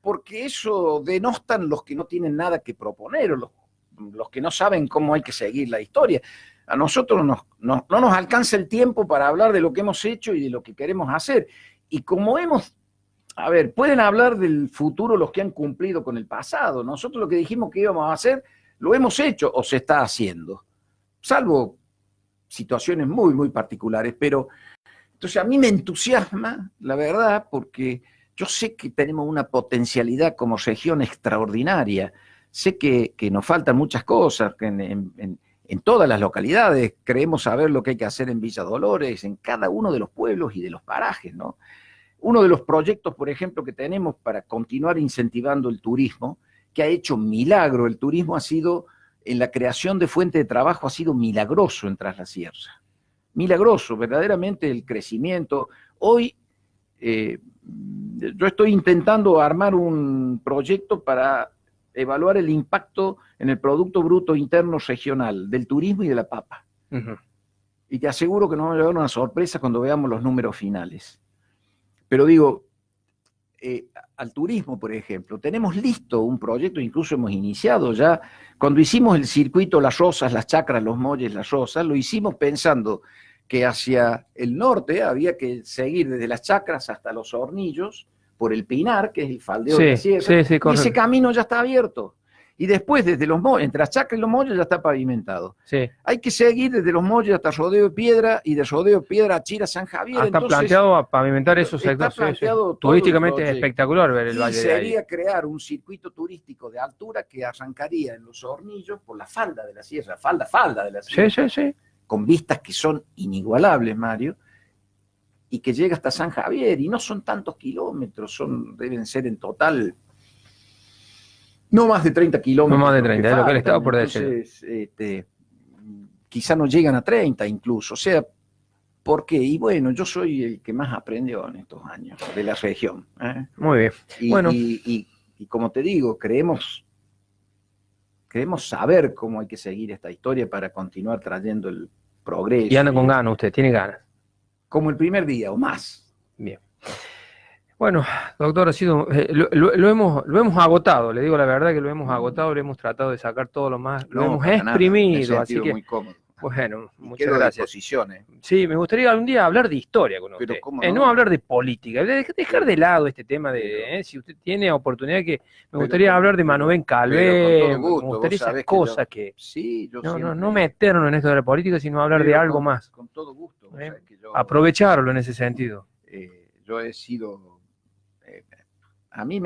Porque eso denostan los que no tienen nada que proponer, o los que no saben cómo hay que seguir la historia. A nosotros no nos alcanza el tiempo para hablar de lo que hemos hecho y de lo que queremos hacer. Y como pueden hablar del futuro los que han cumplido con el pasado. Nosotros lo que dijimos que íbamos a hacer, lo hemos hecho o se está haciendo. Salvo situaciones muy, muy particulares, pero entonces a mí me entusiasma, la verdad, porque yo sé que tenemos una potencialidad como región extraordinaria, sé que nos faltan muchas cosas, que en todas las localidades creemos saber lo que hay que hacer en Villa Dolores, en cada uno de los pueblos y de los parajes, ¿no? Uno de los proyectos, por ejemplo, que tenemos para continuar incentivando el turismo, que ha hecho milagro, el turismo ha sido... en la creación de fuente de trabajo ha sido milagroso en Tras la Sierra. Milagroso, verdaderamente el crecimiento. Hoy yo estoy intentando armar un proyecto para evaluar el impacto en el Producto Bruto Interno Regional del turismo y de la papa. Uh-huh. Y te aseguro que nos va a llevar una sorpresa cuando veamos los números finales. Pero digo, al turismo, por ejemplo, tenemos listo un proyecto, incluso hemos iniciado ya, cuando hicimos el circuito Las Rosas, Las Chacras, Los Molles, Las Rosas, lo hicimos pensando que hacia el norte había que seguir desde Las Chacras hasta Los Hornillos, por el Pinar, que es el faldeo de la sierra, y ese camino ya está abierto. Y después, desde Los Molles, entre Las Chacras y Los Molles ya está pavimentado. Sí. Hay que seguir desde Los Molles hasta Rodeo de Piedra, y de Rodeo de Piedra a Chira, San Javier. Está planteado a pavimentar esos sectores. Turísticamente es espectacular ver el valle de ahí. Sería crear un circuito turístico de altura que arrancaría en Los Hornillos por la falda de la sierra, falda de la sierra. Sí. Con vistas que son inigualables, Mario, y que llega hasta San Javier, y no son tantos kilómetros, deben ser en total... no más de 30 kilómetros. No más de 30, es lo que le estaba por decir. Entonces, quizá no llegan a 30 incluso. O sea, ¿por qué? Y bueno, yo soy el que más aprendió en estos años de la región. Muy bien. Y como te digo, queremos saber cómo hay que seguir esta historia para continuar trayendo el progreso. Y anda con ganas usted, tiene ganas. Como el primer día o más. Bien. Bueno, doctor, ha sido lo hemos agotado, le digo la verdad que lo hemos agotado, lo hemos tratado de sacar todo lo más, lo hemos exprimido, así que Bueno, Y muchas quedo a gracias. disposición, ¿eh? Sí, me gustaría algún día hablar de historia con Pero usted. cómo No no. hablar de política, dejar de lado este tema Pero- si usted tiene oportunidad que me Pero gustaría con- hablar de pero- Manuel pero Calvé, con todo me gusto, vos gustaría esas sabés que cosas que sí, yo no siempre, meternos en esto de la política, sino hablar de pero algo más. con todo gusto, vos ¿Eh? sabés que yo, Aprovecharlo en ese sentido. yo he sido, a mí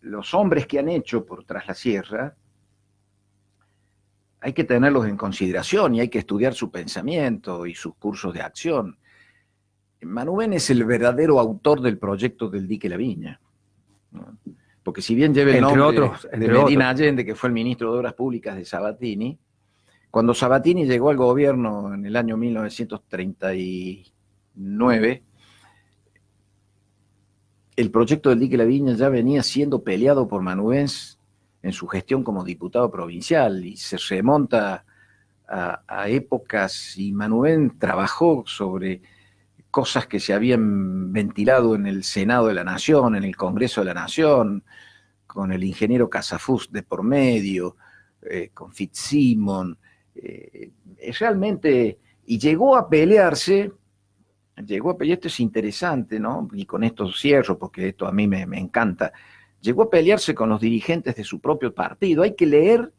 los hombres que han hecho por Tras la Sierra, hay que tenerlos en consideración y hay que estudiar su pensamiento y sus cursos de acción. Manubén es el verdadero autor del proyecto del dique La Viña, ¿no? Porque si bien lleva el Entre nombre otros, de entre Medina otros. Allende, que fue el ministro de Obras Públicas de Sabatini, cuando Sabatini llegó al gobierno en el año 1939, el proyecto del dique La Viña ya venía siendo peleado por Manubens en su gestión como diputado provincial y se remonta a épocas, y Manubén trabajó sobre cosas que se habían ventilado en el Senado de la Nación, en el Congreso de la Nación, con el ingeniero Casafús de por medio, con Fitzsimon, realmente, y llegó a pelearse, esto es interesante, ¿no? Y con esto cierro, porque esto a mí me encanta, llegó a pelearse con los dirigentes de su propio partido. Hay que leer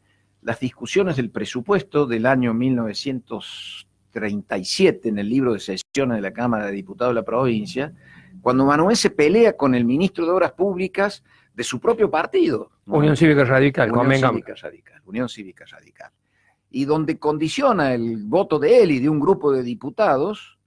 las discusiones del presupuesto del año 1937 en el libro de sesiones de la Cámara de Diputados de la provincia, cuando Manuel se pelea con el ministro de Obras Públicas de su propio partido, ¿no? Unión Cívica Radical, Unión Cívica Radical. Y donde condiciona el voto de él y de un grupo de diputados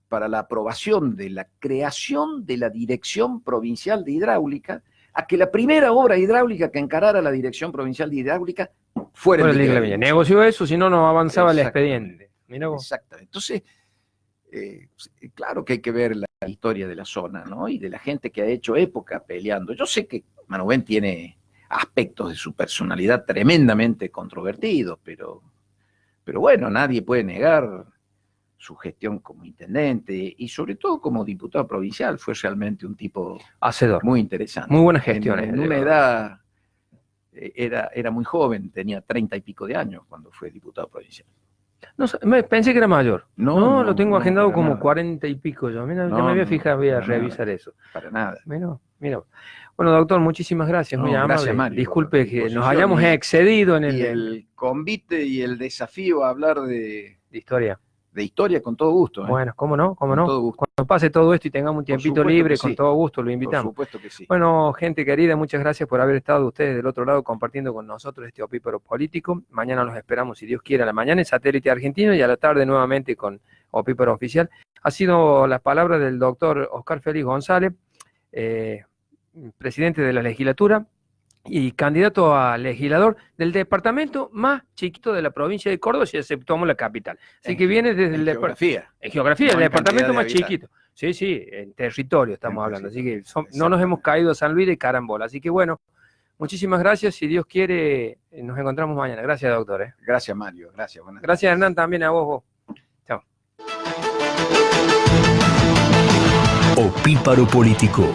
para la aprobación de la creación de la Dirección Provincial de Hidráulica, a que la primera obra hidráulica que encarara la Dirección Provincial de Hidráulica fuera el dique La Viña. Negoció eso, si no, no avanzaba el Exactamente. expediente. Mirá vos. Exactamente. Entonces, claro que hay que ver la historia de la zona, ¿no? Y de la gente que ha hecho época peleando. Yo sé que Manubén tiene aspectos de su personalidad tremendamente controvertidos, pero bueno, nadie puede negar su gestión como intendente y sobre todo como diputado provincial. Fue realmente un tipo Hacedor. muy interesante. Muy buenas gestiones. En una edad, era muy joven, tenía 30 y pico de años cuando fue diputado provincial. No, pensé que era mayor. No, Lo tengo no, agendado para como nada. 40 y pico yo. Mira, ya No, me había no, fijado, voy a para revisar nada. eso. Para nada. Mira. Bueno, doctor, muchísimas gracias, muy No, amable. gracias, Mario, Disculpe a que nos disposición. hayamos excedido en Y el convite y el desafío a hablar de historia. historia con todo gusto, ¿eh? Bueno, ¿cómo no? Con todo gusto. Cuando pase todo esto y tengamos un tiempito supuesto libre, que sí. con todo gusto lo Por invitamos. supuesto que sí. Bueno, gente querida, muchas gracias por haber estado ustedes del otro lado compartiendo con nosotros este opíparo político. Mañana los esperamos, si Dios quiere, a la mañana en Satélite Argentino y a la tarde nuevamente con Opíparo Oficial. Ha sido las palabras del doctor Oscar Félix González, presidente de la legislatura y candidato a legislador del departamento más chiquito de la provincia de Córdoba, si exceptuamos la capital. Así que viene desde el geografía. en geografía, No el en departamento cantidad más de habitantes. chiquito. Sí, en territorio estamos En hablando. Así territorio, que no nos hemos caído a San Luis de carambola. Así que bueno, muchísimas gracias. Si Dios quiere, nos encontramos mañana. Gracias, doctor. Gracias, Mario. Gracias. Buenas Gracias, tardes. Hernán, también a vos. Chao. Opíparo Político.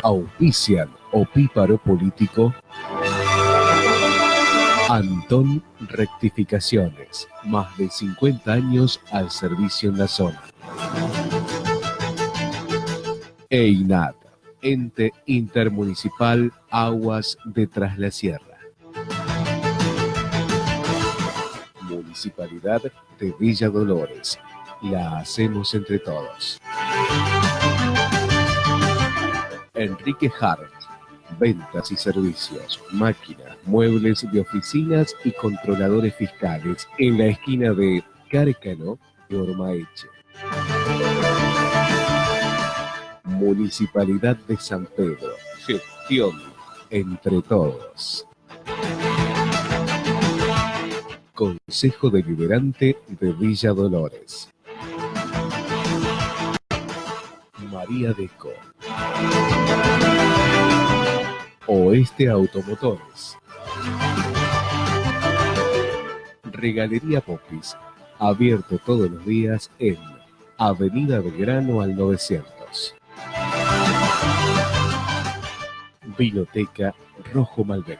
Auspician Opíparo Político. Antón Rectificaciones, más de 50 años al servicio en la zona. EINAT, Ente Intermunicipal Aguas de Tras la Sierra. Municipalidad de Villa Dolores. La hacemos entre todos. Enrique Hart, ventas y servicios, máquinas, muebles de oficinas y controladores fiscales en la esquina de Cárcano y Ormaeche. Municipalidad de San Pedro, gestión entre todos. Consejo Deliberante de Villa Dolores. María Deco. Oeste Automotores. Regalería Popis, abierto todos los días en Avenida Belgrano al 900. Vinoteca Rojo Malbec.